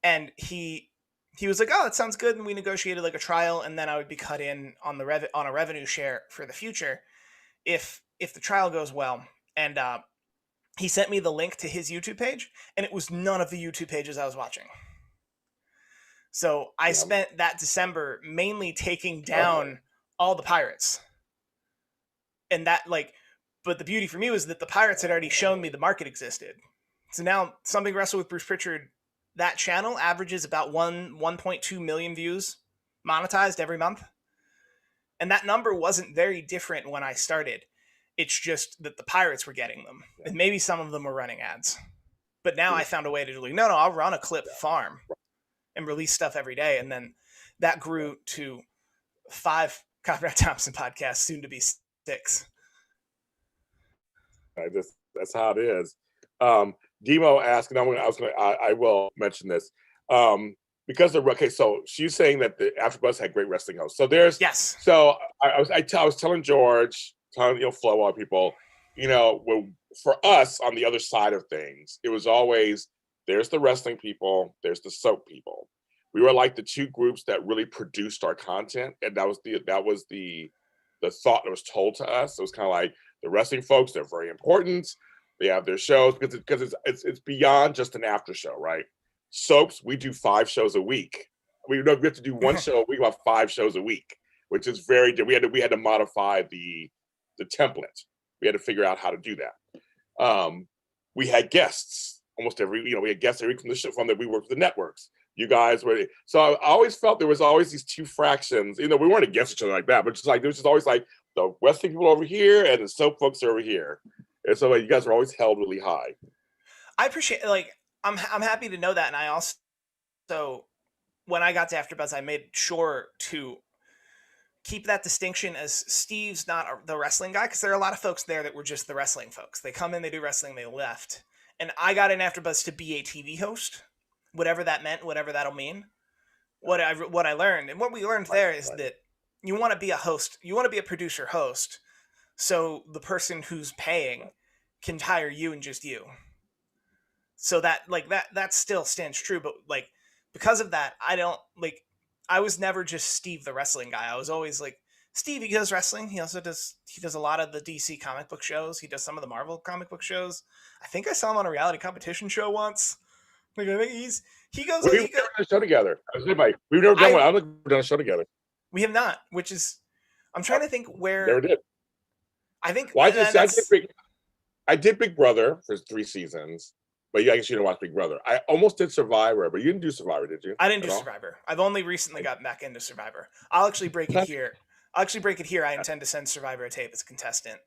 And he was like, oh, it sounds good. And we negotiated like a trial. And then I would be cut in on on a revenue share for the future if the trial goes well. And he sent me the link to his YouTube page, and it was none of the YouTube pages I was watching. So I spent that December mainly taking down all the pirates. And that, but the beauty for me was that the pirates had already shown me the market existed. So now Something to Wrestle with Bruce Pritchard, that channel averages about 1.2 million views monetized every month. And that number wasn't very different when I started. It's just that the pirates were getting them, and maybe some of them were running ads. But now I found a way to do like, no, I'll run a clip farm and release stuff every day, and then that grew to 5 Copyright Thompson podcasts, soon to be 6. That's how it is. Demo asked, and I will mention this. Because so she's saying that the AfterBuzz had great wrestling hosts. So there's So I was telling George, telling Flo, all people, for us on the other side of things, it was always there's the wrestling people, there's the soap people. We were like the two groups that really produced our content, and that was the thought that was told to us. It was kind of like the wrestling folks, they're very important. They have their shows because it's beyond just an after show, right? Soaps, we do 5 shows a week. We have to do 1 show a week, about 5 shows a week, which is very different. We had to modify the template. We had to figure out how to do that. We had guests almost every, we had guests every week from the show, we worked with the networks. You guys were, so I always felt there was always these 2 fractions. We weren't against each other like that, but just like there was just always like the wrestling people over here and the soap folks over here. And so you guys were always held really high. I appreciate I'm happy to know that, and I also, when I got to AfterBuzz, I made sure to keep that distinction as Steve's not the wrestling guy, because there are a lot of folks there that were just the wrestling folks. They come in, they do wrestling, they left, and I got in AfterBuzz to be a TV host, whatever that meant, whatever that'll mean. What I learned, and what we learned there is that you want to be a host, you want to be a producer host, so the person who's paying can hire you and just you. So that still stands true, but because of that, I was never just Steve the wrestling guy. I was always like, Steve, he does wrestling. He does a lot of the DC comic book shows. He does some of the Marvel comic book shows. I think I saw him on a reality competition show once. I think he goes. We've never done a show together. We've never done one. I don't think we've done a show together. We have not, which is, I'm trying to think where. Never did. I think. Well, I did Big Brother for 3 seasons. But I guess you didn't watch Big Brother. I almost did Survivor, but you didn't do Survivor, did you? I didn't do Survivor. I've only recently gotten back into Survivor. I'll actually break it here. I intend to send Survivor a tape as a contestant.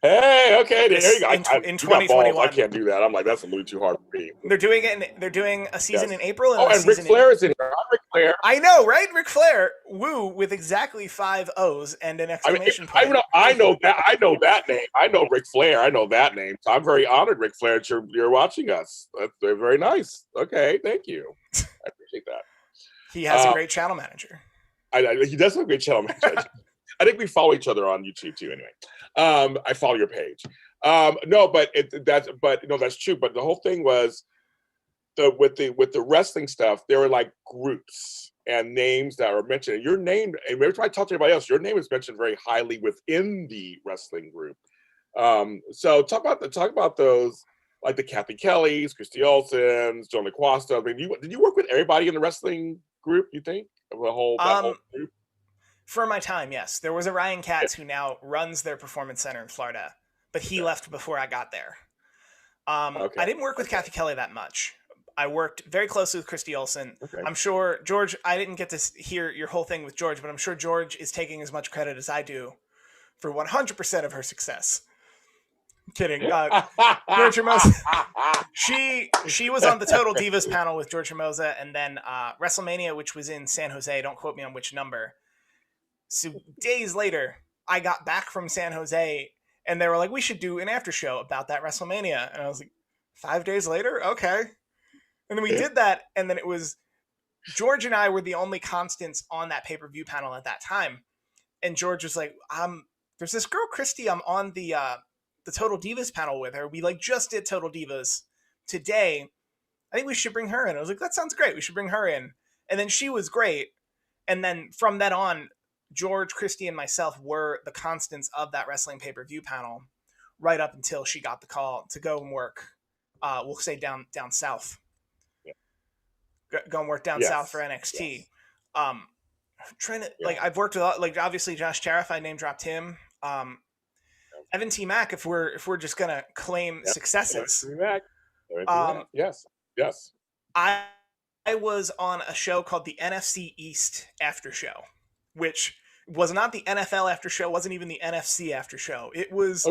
Hey, okay, there you go. In 2021, I can't do that. I'm like, that's a little too hard for me. They're doing it. They're doing a season in April. And Ric Flair is in here. I'm Ric Flair. I know, right? Ric Flair, woo, with exactly 5 O's and an exclamation point. I know that name. I know Ric Flair. I know that name. So I'm very honored, Ric Flair, that you're watching us. They're very nice. Okay, thank you. I appreciate that. He has a great channel manager. He does have a great channel manager. I think we follow each other on YouTube too. Anyway, I follow your page. That's true. But the whole thing was with the wrestling stuff. There were like groups and names that were mentioned. Your name, and every time I talk to anybody else, your name is mentioned very highly within the wrestling group. So talk about those, like the Kathy Kellys, Christy Olsons, Joan LaQuasta. I mean, did you work with everybody in the wrestling group? You think that whole group? For my time, yes. There was a Ryan Katz who now runs their performance center in Florida, but he left before I got there. I didn't work with Kathy Kelly that much. I worked very closely with Christy Olson. I'm sure George, I didn't get to hear your whole thing with George, but I'm sure George is taking as much credit as I do for 100% of her success. Kidding. George Hermosa. She was on the Total Divas panel with George Hermosa, and then WrestleMania, which was in San Jose. Don't quote me on which number. So days later, I got back from San Jose, and they were like, we should do an after show about that WrestleMania. And I was like, 5 days later? Okay. And then we did that, and then it was George and I were the only constants on that pay-per-view panel at that time. And George was like, there's this girl, Christy, I'm on the Total Divas panel with her. We just did Total Divas today. I think we should bring her in. I was like, that sounds great. We should bring her in. And then she was great. And then from then on, George, Christy, and myself were the constants of that wrestling pay-per-view panel right up until she got the call to go and work, we'll say down south. Yeah. Go and work down south for NXT. Yes. Trying to, I've worked with, obviously Josh Tariff, I name dropped him. Evan T. Mack, if we're just going to claim successes. Yes. I was on a show called the NFC East After Show, which Was not the NFL after show, wasn't even the NFC after show. It was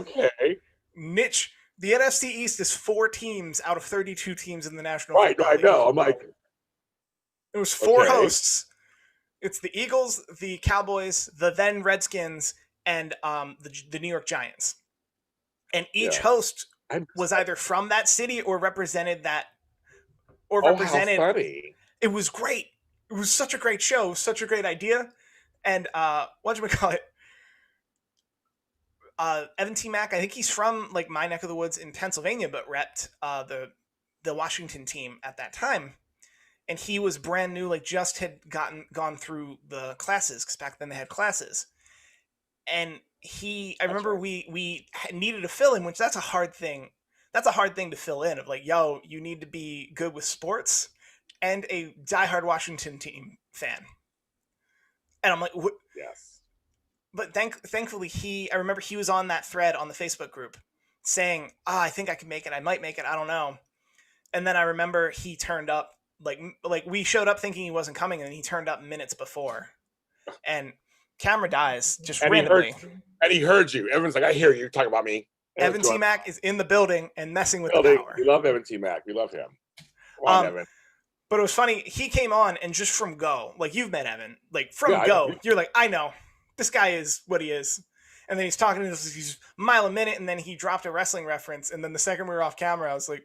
niche. The NFC East is 4 teams out of 32 teams in the National Football Right, I League. know. I'm like, it was 4 hosts. It's the Eagles, the Cowboys, the then Redskins, and the New York Giants. And each host was either from that city or represented that, or represented. How funny. It was great. It was such a great show. It was such a great idea. And whatchamacallit? Evan T. Mack, I think he's from like my neck of the woods in Pennsylvania, but repped the Washington team at that time. And he was brand new, like just had gone through the classes, because back then they had classes. And I remember we needed a fill-in, which that's a hard thing. That's a hard thing to fill in of like, yo, you need to be good with sports and a diehard Washington team fan. And I'm like, what? Yes. But thankfully I remember he was on that thread on the Facebook group saying, I think I can make it. I might make it. I don't know. And then I remember he turned up, like we showed up thinking he wasn't coming, and then he turned up minutes before. And camera dies just randomly. He heard you. Everyone's like, I hear you talking about me. Evan T. Mack is in the building and messing with the power. We love Evan T. Mack. We love him. Come on, Evan. But it was funny. He came on, and just from go, like you've met Evan, like from go, you're like, I know this guy is what he is. And then he's talking to us, he's mile a minute, and then he dropped a wrestling reference. And then the second we were off camera, I was like,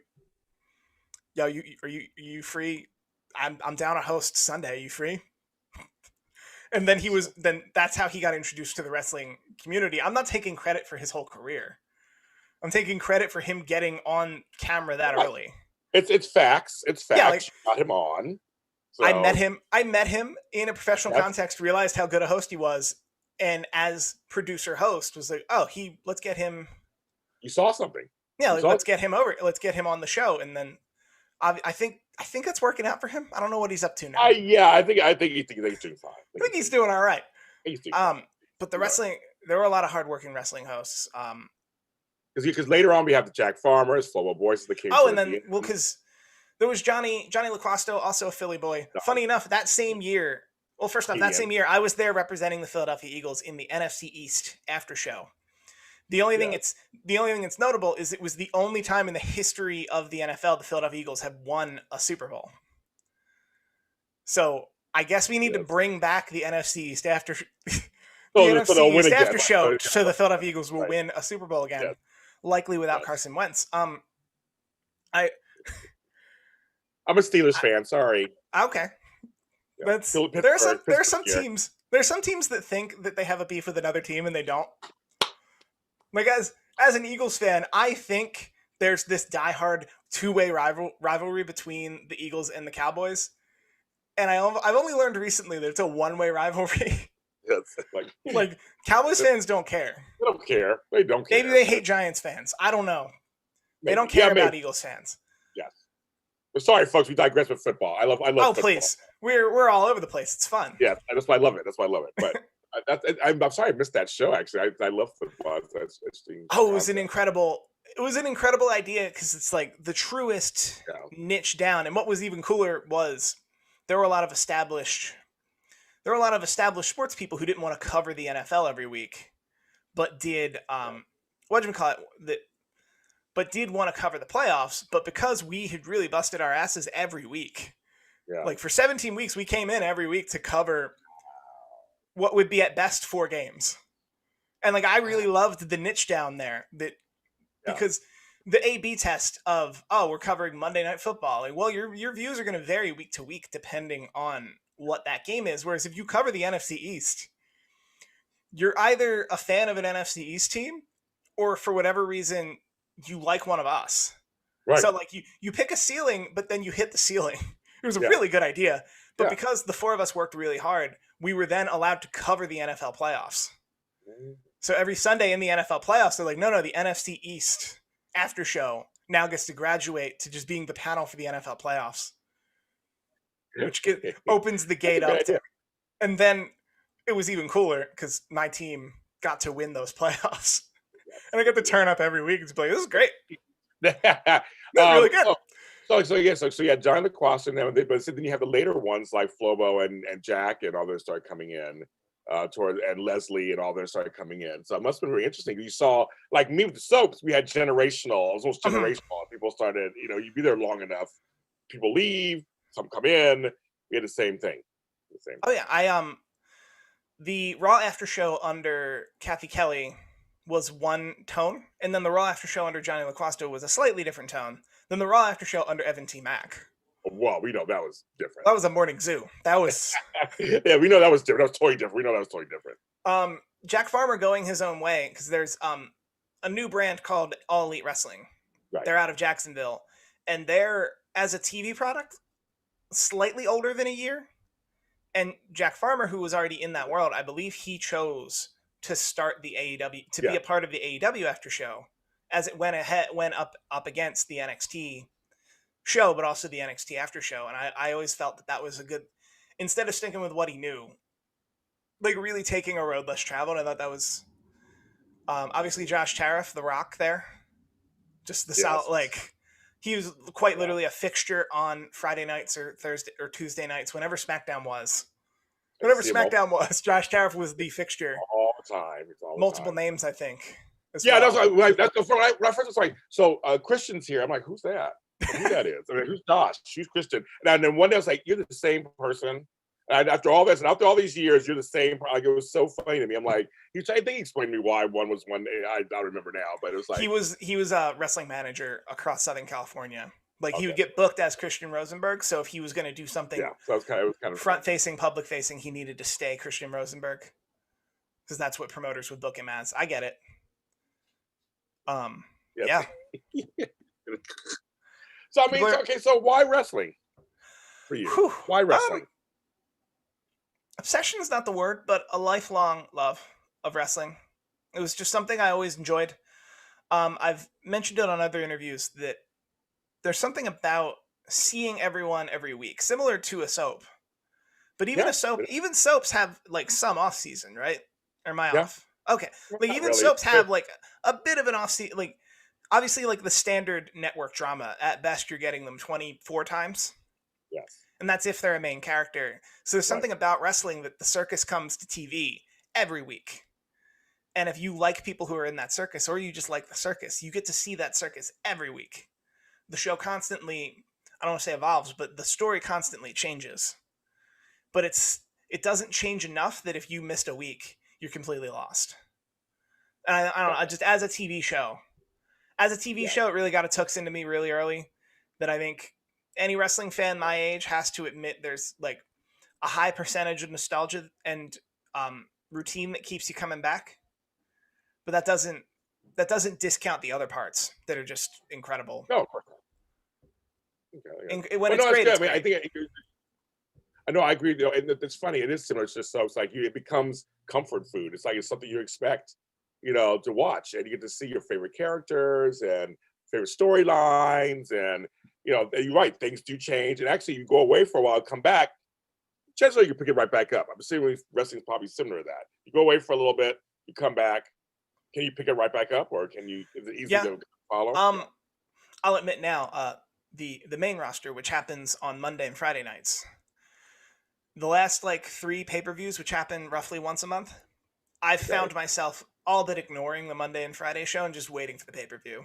yo, are you free? I'm down to host Sunday. You free? And then that's how he got introduced to the wrestling community. I'm not taking credit for his whole career. I'm taking credit for him getting on camera that early. It's facts. It's facts. Yeah, like, got him on. So. I met him in a professional context, realized how good a host he was, and as producer host was like, let's get him. You saw something. Yeah, let's get him over. Let's get him on the show. And then I think it's working out for him. I don't know what he's up to now. I think he's doing fine. I think he's doing all right. But the wrestling, there were a lot of hardworking wrestling hosts. Because later on we have the Jack Farmers, Flobo Boys, the King. Oh, and then because there was Johnny LaQuasto, also a Philly boy. No. Funny enough, that same year. Well, first off, same year I was there representing the Philadelphia Eagles in the NFC East after show. The only thing that's notable is it was the only time in the history of the NFL the Philadelphia Eagles have won a Super Bowl. So I guess we need to bring back the NFC East after NFC East after show, so the Philadelphia Eagles will win a Super Bowl again, likely without Carson Wentz. I'm a Steelers fan. Sorry. Okay, there's some teams that think that they have a beef with another team and they don't. Like as an Eagles fan, I think there's this diehard two-way rivalry between the Eagles and the Cowboys, and I've only learned recently that it's a one-way rivalry. Like Cowboys fans don't care. They don't care. They don't care. Maybe they hate Giants fans. I don't know. They don't care about Eagles fans. Yes. But sorry, folks. We digress with football. I love. Oh, football. Please. We're all over the place. It's fun. Yeah, that's why I love it. But. I'm sorry I missed that show. Actually, I love football. That's interesting. Oh, it was an incredible idea because it's like the truest niche down. And what was even cooler was there were a lot of established sports people who didn't want to cover the NFL every week, but did but did want to cover the playoffs. But because we had really busted our asses every week, like for 17 weeks, we came in every week to cover what would be at best 4 games. And like, I really loved the niche down there because the A/B test of, we're covering Monday Night Football. Like, well, your views are going to vary week to week depending on what that game is. Whereas if you cover the NFC East, you're either a fan of an NFC East team or for whatever reason, you like one of us. Right. So like you pick a ceiling, but then you hit the ceiling. It was a really good idea. But because the 4 of us worked really hard, we were then allowed to cover the NFL playoffs. So every Sunday in the NFL playoffs, they're like, no, the NFC East after show now gets to graduate to just being the panel for the NFL playoffs, which opens the gate up. And then it was even cooler because my team got to win those playoffs. And I get to turn up every week and be like, this is great. That's really good. So John LaQuasto and them, but then you have the later ones like Flobo and Jack and others start coming in. toward, and Leslie and all them started coming in. So it must have been really interesting. You saw, like me with the soaps, we had generational. It was almost generational. People started, you'd be there long enough, people leave, some come in. We had the same thing. Oh yeah, the Raw after show under Kathy Kelly was one tone, and then the Raw after show under Johnny LaQuasta was a slightly different tone than the Raw after show under Evan T. Mack. Well, we know that was different. That was a morning zoo. That was yeah, we know that was different. That was totally different. We know that was totally different. Jack Farmer going his own way, because there's a new brand called All Elite Wrestling. Right. They're out of Jacksonville, and they're, as a TV product, slightly older than a year. And Jack Farmer, who was already in that world, I believe he chose to start the AEW, to be a part of the AEW after show, as it went up against the NXT show, but also the NXT after show. And I always felt that was a good, instead of sticking with what he knew, like really taking a road less traveled. I thought that was obviously Josh Tariff, The Rock there, just the solid, like he was quite literally a fixture on Friday nights or Thursday or Tuesday nights, whenever SmackDown was. Whenever SmackDown was, Josh Tariff was the fixture all the time. Multiple names, I think. Yeah, well. That's when I first was like, so Christian's here. I'm like, who's that? Who that is? I mean, who's Josh? She's Christian. And then one day I was like, you're the same person. And after all this, and after all these years, you're the same. Like, it was so funny to me. I'm like, I think he explained to me why one was one. I don't remember now, but it was like he was a wrestling manager across Southern California. Like he would get booked as Christian Rosenberg. So if he was going to do something, so it was kind of front facing, public facing, he needed to stay Christian Rosenberg, because that's what promoters would book him as. I get it. Yeah. So I mean, so why wrestling for you? Whew. Why wrestling? Obsession is not the word, but a lifelong love of wrestling. It was just something I always enjoyed. I've mentioned it on other interviews that there's something about seeing everyone every week, similar to a soap. But even even soaps have like some off season, right? Or am I off? Okay. Like even soaps have like a bit of an off season. Like obviously, like the standard network drama, at best you're getting them 24 times. Yes. And that's if they're a main character. So there's something about wrestling that the circus comes to TV every week. And if you like people who are in that circus, or you just like the circus, you get to see that circus every week. The show constantly, I don't want to say evolves, but the story constantly changes. But it doesn't change enough that if you missed a week, you're completely lost. And I don't know, just as a TV show, it really got its hooks into me really early, that I think any wrestling fan my age has to admit there's like a high percentage of nostalgia and routine that keeps you coming back. But that doesn't discount the other parts that are just incredible. No, of course not. Okay, when it's great, it's great. I think I know, I agree. And it's funny. It is similar. It's just so it's like it becomes comfort food. It's like it's something you expect, to watch, and you get to see your favorite characters and favorite storylines, and you're right. Things do change, and actually, you go away for a while, come back. Chances are you pick it right back up. I'm assuming wrestling is probably similar to that. You go away for a little bit, you come back. Can you pick it right back up, or can you? Is it easy to follow? I'll admit now, the main roster, which happens on Monday and Friday nights. The last 3 pay-per-views, which happen roughly once a month, I've found myself all but ignoring the Monday and Friday show and just waiting for the pay-per-view.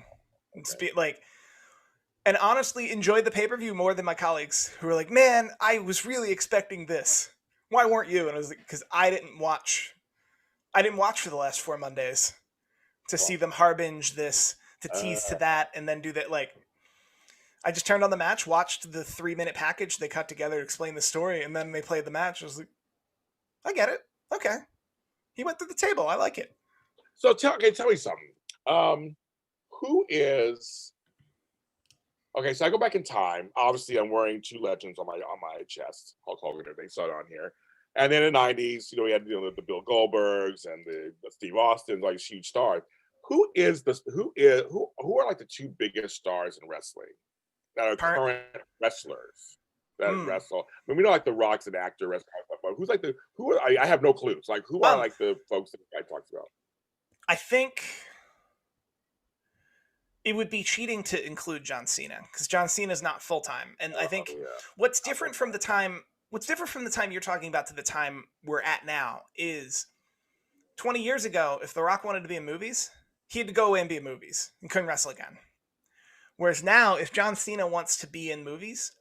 And honestly enjoyed the pay-per-view more than my colleagues, who were like, man, I was really expecting this. Why weren't you? And I was like, because I didn't watch for the last 4 Mondays to see them harbinge this, to tease to that, and then do that. I just turned on the match, watched the 3-minute package they cut together to explain the story, and then they played the match. I was like, I get it. Okay. He went through the table. I like it. So tell me something. Who is... Okay, so I go back in time. Obviously, I'm wearing 2 legends on my chest. Hulk Hogan, they saw it on here. And then in the 90s, we had the Bill Goldbergs and the Steve Austins, like huge stars. Who are like the 2 biggest stars in wrestling that are current wrestlers that wrestle? I mean, we know like the Rock's an actor, wrestler, but who's like I have no clues. Like who are like the folks that I talked about? I think it would be cheating to include John Cena, because John Cena is not full time, and I think what's different from the time what's different from the time you're talking about to the time we're at now is 20 years ago, if The Rock wanted to be in movies, he had to go away and be in movies and couldn't wrestle again. Whereas now, if John Cena wants to be in movies,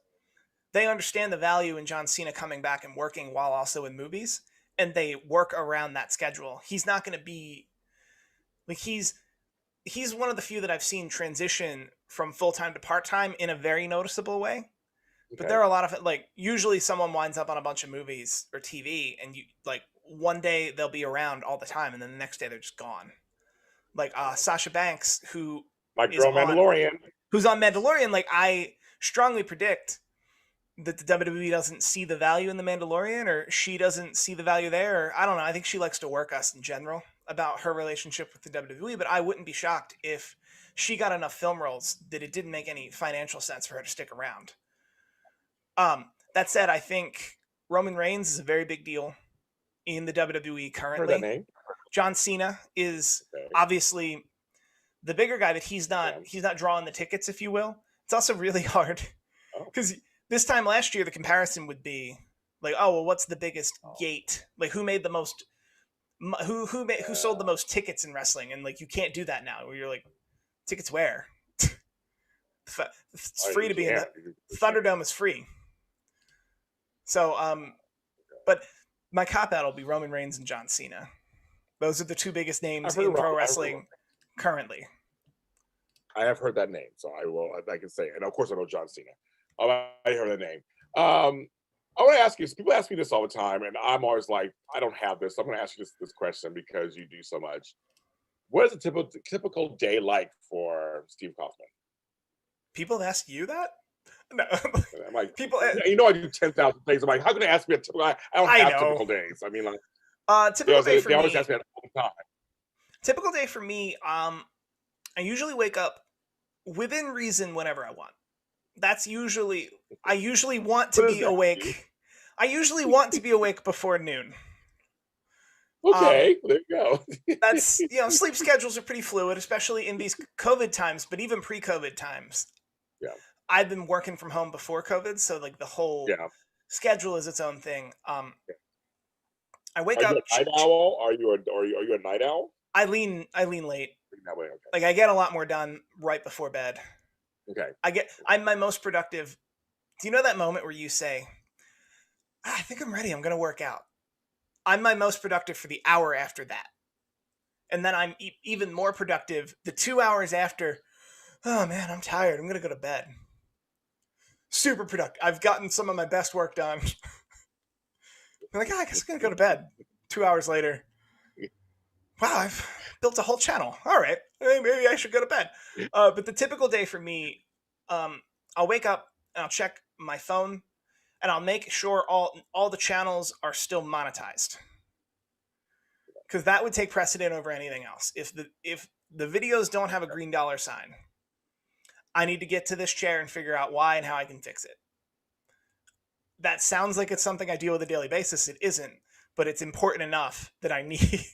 they understand the value in John Cena coming back and working while also in movies, and they work around that schedule. He's not going to be like he's one of the few that I've seen transition from full-time to part-time in a very noticeable way. But there are a lot of like usually someone winds up on a bunch of movies or TV, and you like one day they'll be around all the time, and then the next day they're just gone. Like Sasha Banks, who my girl Mandalorian, who's on Mandalorian. Like I strongly predict that the WWE doesn't see the value in the Mandalorian, or she doesn't see the value there. Or, I don't know. I think she likes to work us in general about her relationship with the WWE, but I wouldn't be shocked if she got enough film roles that it didn't make any financial sense for her to stick around. That said, I think Roman Reigns is a very big deal in the WWE currently. Heard that name. John Cena is obviously the bigger guy, but he's not drawing the tickets, if you will. It's also really hard because this time last year the comparison would be like, oh well, what's the biggest gate? Like who made the most? Who sold the most tickets in wrestling? And like you can't do that now. Where you're like, tickets where? It's free to be in the Thunderdome is free. So but my cop out will be Roman Reigns and John Cena. Those are the two biggest names in pro wrestling currently. I have heard that name, so I can say it. And of course I know John Cena. I heard that name. I want to ask you, people ask me this all the time, and I'm always like, I don't have this. So I'm going to ask you this question because you do so much. What is a typical day like for Steve Kaufmann? People have asked you that? No. I'm like, people, you know, I do 10,000 things. I'm like, how can I ask me a typical? I don't have typical days. I mean, like, typical day for me. They always ask me that all the time. Typical day for me. I usually wake up within reason whenever I want. That's usually. I usually want to be awake. I usually want to be awake before noon. Okay, there you go. That's sleep schedules are pretty fluid, especially in these COVID times. But even pre-COVID times, I've been working from home before COVID, so like the whole schedule is its own thing. I wake up. Are you a night owl? Are you a night owl? I lean late. That way, okay. Like I get a lot more done right before bed. Okay. I'm my most productive. Do you know that moment where you say, I think I'm ready, I'm going to work out? I'm my most productive for the hour after that. And then I'm even more productive the 2 hours after. Oh man, I'm tired. I'm going to go to bed. Super productive. I've gotten some of my best work done. I'm like, I guess I'm going to go to bed. 2 hours later. Wow, I've built a whole channel. All right, maybe I should go to bed. But the typical day for me, I'll wake up and I'll check my phone, and I'll make sure all the channels are still monetized, because that would take precedent over anything else. If the videos don't have a green dollar sign, I need to get to this chair and figure out why and how I can fix it. That sounds like it's something I deal with on a daily basis. It isn't, but it's important enough that I need.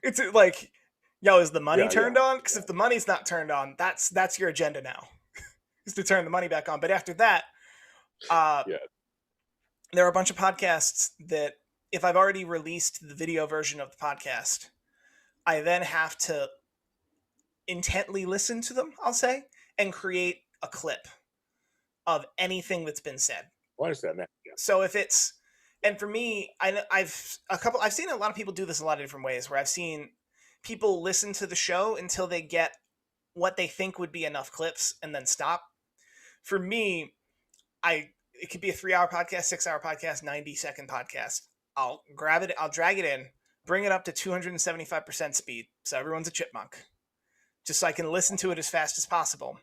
It's like, is the money turned on? Because if the money's not turned on, that's your agenda now, is to turn the money back on. But after that, there are a bunch of podcasts that if I've already released the video version of the podcast, I then have to intently listen to them, I'll say, and create a clip of anything that's been said. I understand that. Yeah. So if it's, and for me, I've seen a lot of people do this a lot of different ways, where I've seen people listen to the show until they get what they think would be enough clips and then stop. For me, it could be a 3-hour podcast, 6-hour podcast, 90-second podcast. I'll grab it, I'll drag it in, bring it up to 275% speed, so everyone's a chipmunk, just so I can listen to it as fast as possible.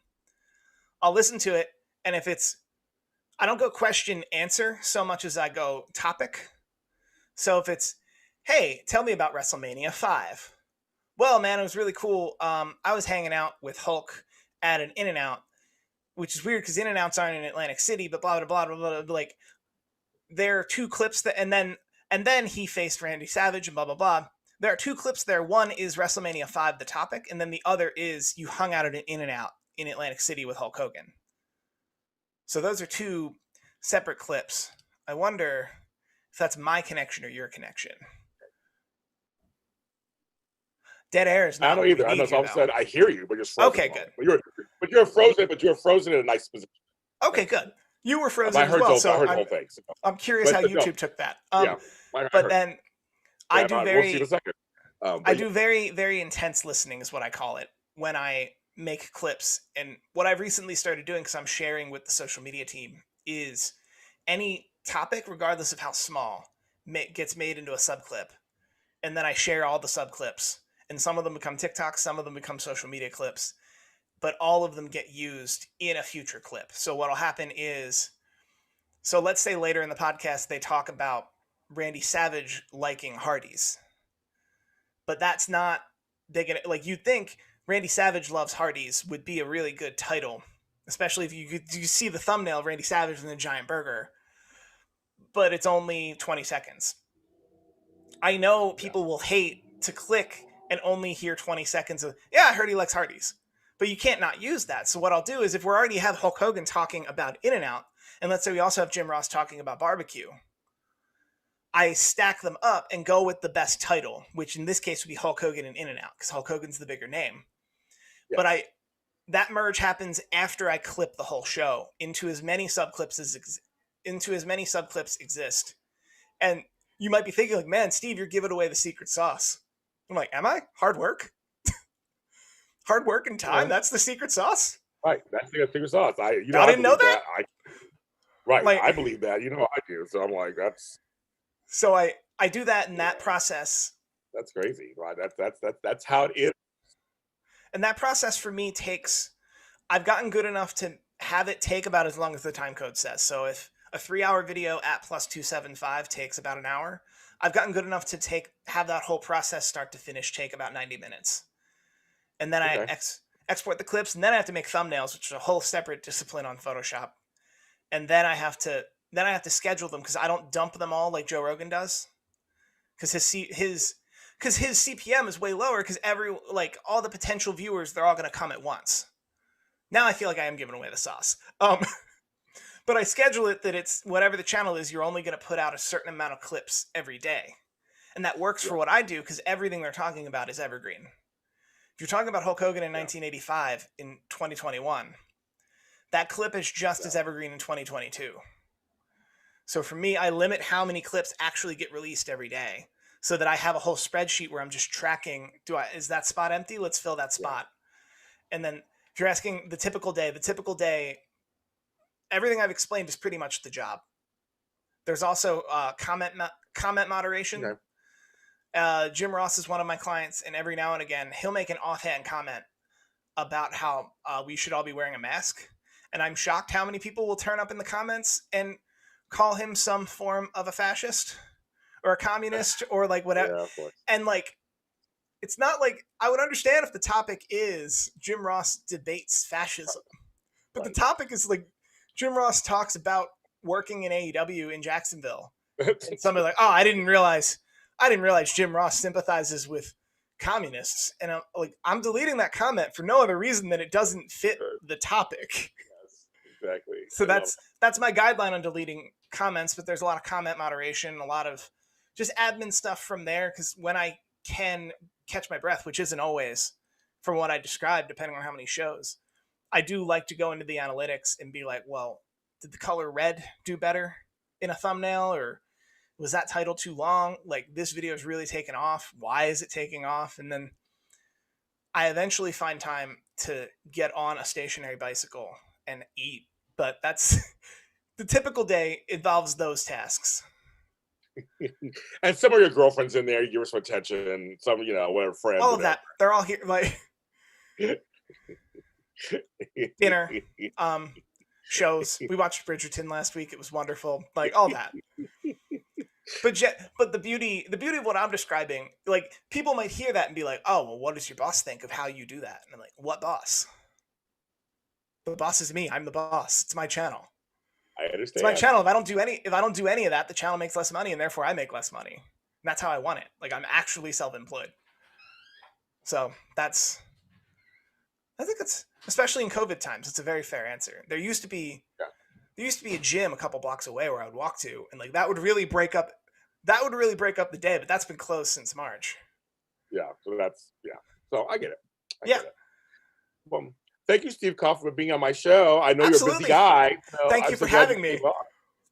I'll listen to it, and if it's, I don't go question answer so much as I go topic. So if it's, hey, tell me about WrestleMania 5. Well, man, it was really cool. I was hanging out with Hulk at an In-N-Out, which is weird because In-N-Outs aren't in Atlantic City, but blah, blah, blah, blah, blah. Like, there are two clips that, and then he faced Randy Savage and blah, blah, blah. There are two clips there. One is WrestleMania 5, the topic, and then the other is you hung out at an In-N-Out in Atlantic City with Hulk Hogan. So those are two separate clips. I wonder if that's my connection or your connection. Dead air is not. I don't either. I know. All of a sudden, I hear you, but you're frozen. Okay, good. But you're frozen. But you're frozen in a nice position. Okay, good. You were frozen as well. I heard the whole thing. So. I'm curious how YouTube took that. But then I do very. We'll see in a second. I do very, very intense listening is what I call it when I make clips. And what I've recently started doing, because I'm sharing with the social media team, is any topic, regardless of how small, gets made into a subclip. And then I share all the subclips. And some of them become TikToks, some of them become social media clips. But all of them get used in a future clip. So what'll happen is, so let's say later in the podcast, they talk about Randy Savage liking Hardee's. But that's not big. Like, you'd think Randy Savage loves Hardee's would be a really good title, especially if you see the thumbnail of Randy Savage and the giant burger, but it's only 20 seconds. I know people will hate to click and only hear 20 seconds of, yeah, I heard he likes Hardee's, but you can't not use that. So what I'll do is, if we already have Hulk Hogan talking about In-N-Out, and let's say we also have Jim Ross talking about barbecue, I stack them up and go with the best title, which in this case would be Hulk Hogan and In-N-Out, because Hulk Hogan's the bigger name. Yes. But that merge happens after I clip the whole show into as many subclips exist. And you might be thinking, like, man, Steve, you're giving away the secret sauce. I'm like, am I? Hard work? Hard work and time? Yeah. That's the secret sauce? Right. That's the secret sauce. I didn't know that? I believe that. You know I do. So I'm like, that's... So I do that in that process. That's crazy. Right? That's how it is. And that process for me I've gotten good enough to have it take about as long as the time code says. So if a 3-hour video at +275 takes about an hour, I've gotten good enough to have that whole process start to finish take about 90 minutes. And then I export the clips, and then I have to make thumbnails, which is a whole separate discipline on Photoshop. And then I have to schedule them, because I don't dump them all like Joe Rogan does, because his CPM is way lower, because all the potential viewers, they're all going to come at once. Now I feel like I am giving away the sauce. But I schedule it that it's whatever the channel is, you're only going to put out a certain amount of clips every day. And that works for what I do, because everything they're talking about is evergreen. If you're talking about Hulk Hogan in 1985 in 2021, that clip is just as evergreen in 2022. So for me, I limit how many clips actually get released every day, so that I have a whole spreadsheet where I'm just tracking, is that spot empty? Let's fill that spot. And then if you're asking the typical day, everything I've explained is pretty much the job. There's also comment moderation. Okay. Jim Ross is one of my clients, and every now and again, he'll make an offhand comment about how we should all be wearing a mask. And I'm shocked how many people will turn up in the comments and call him some form of a fascist or a communist or like whatever. Yeah, and like, it's not like, I would understand if the topic is Jim Ross debates fascism, but the topic is like, Jim Ross talks about working in AEW in Jacksonville. And somebody like, oh, I didn't realize Jim Ross sympathizes with communists. And I'm deleting that comment for no other reason than it doesn't fit the topic. Yes, exactly. So that's my guideline on deleting comments, but there's a lot of comment moderation, a lot of just admin stuff from there, because when I can catch my breath, which isn't always from what I described, depending on how many shows, I do like to go into the analytics and be like, well, did the color red do better in a thumbnail, or was that title too long? Like, this video is really taking off. Why is it taking off? And then I eventually find time to get on a stationary bicycle and eat. But that's the typical day involves those tasks. And some of your girlfriends in there, you give her some attention, some, whatever, friends. All of that. They're all here. Like, dinner, shows. We watched Bridgerton last week. It was wonderful. Like, all that. But the beauty of what I'm describing, like, people might hear that and be like, oh, well, what does your boss think of how you do that? And I'm like, what boss? The boss is me. I'm the boss. It's my channel. I understand. It's my channel. If I don't do any of that, the channel makes less money, and therefore I make less money. And that's how I want it. Like, I'm actually self-employed. So I think it's, especially in COVID times, it's a very fair answer. There used to be there used to be a gym a couple blocks away where I would walk to, and like that would really break up the day, but that's been closed since March. Yeah, so that's so I get it. Yeah. Well, thank you, Steve Kaufmann, for being on my show. I know Absolutely. you're a busy guy. So Thank you for having me.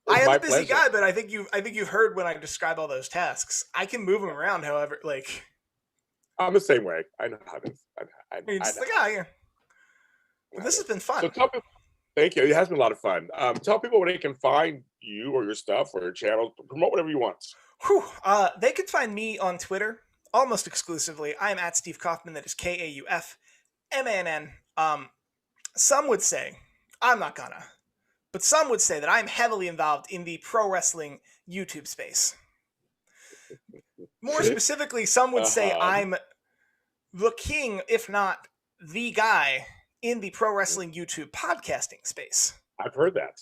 I am a busy pleasure. guy, but I think you've heard when I describe all those tasks. I can move them around, however, like I'm the same way. I know how it is. you're just like, oh yeah. Well, this has been fun. So tell people, thank you. It has been a lot of fun. Tell people where they can find you or your stuff or your channel. Promote whatever you want. Whew. They can find me on Twitter almost exclusively. I am at Steve Kaufmann. That is Kaufmann. Some would say, I'm not gonna, but some would say that I'm heavily involved in the pro wrestling YouTube space. More specifically, some would say I'm the king, if not the guy, in the pro wrestling YouTube podcasting space. I've heard that.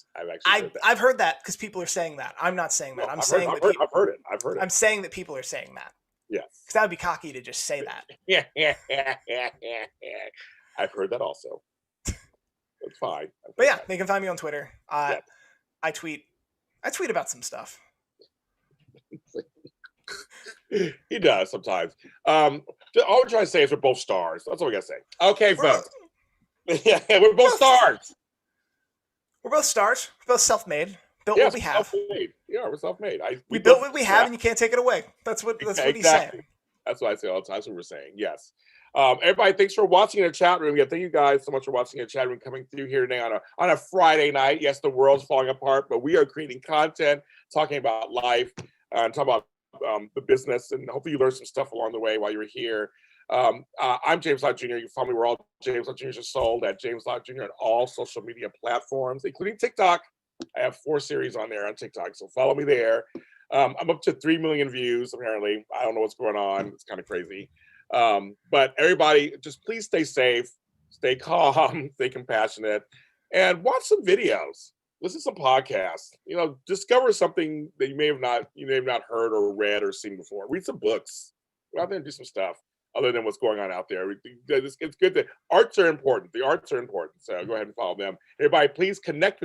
I've heard that because people are saying that. I'm not saying that. I've heard it. I'm saying that people are saying that. Yes. Because that would be cocky to just say that. Yeah. I've heard that also. That's fine. But yeah, they can find me on Twitter. I tweet about some stuff. He does sometimes. All we're trying to say is we're both stars. That's all we gotta say. Okay, folks. Yeah, we're both stars. We're both stars. We're both self-made. Built what we have. Self-made. Yeah, we're self-made. We built what we have, and you can't take it away. That's what he's saying. That's what I say all the time. That's what we're saying. Yes. Everybody, thanks for watching in the chat room. Yeah, thank you guys so much for watching in the chat room, coming through here today on a Friday night. Yes, the world's falling apart, but we are creating content, talking about life, and talking about the business, and hopefully you learn some stuff along the way while you're here. I'm James Lott Jr. You can follow me where all James Lott Jr.'s are sold at James Lott Jr. on all social media platforms, including TikTok. I have 4 series on there on TikTok, so follow me there. I'm up to 3 million views, apparently. I don't know what's going on. It's kind of crazy. But everybody, just please stay safe, stay calm, stay compassionate, and watch some videos. Listen to some podcasts. Discover something that you may have not heard or read or seen before. Read some books. Go out there and do some stuff other than what's going on out there. It's good that arts are important. The arts are important. So go ahead and follow them. Everybody, please connect with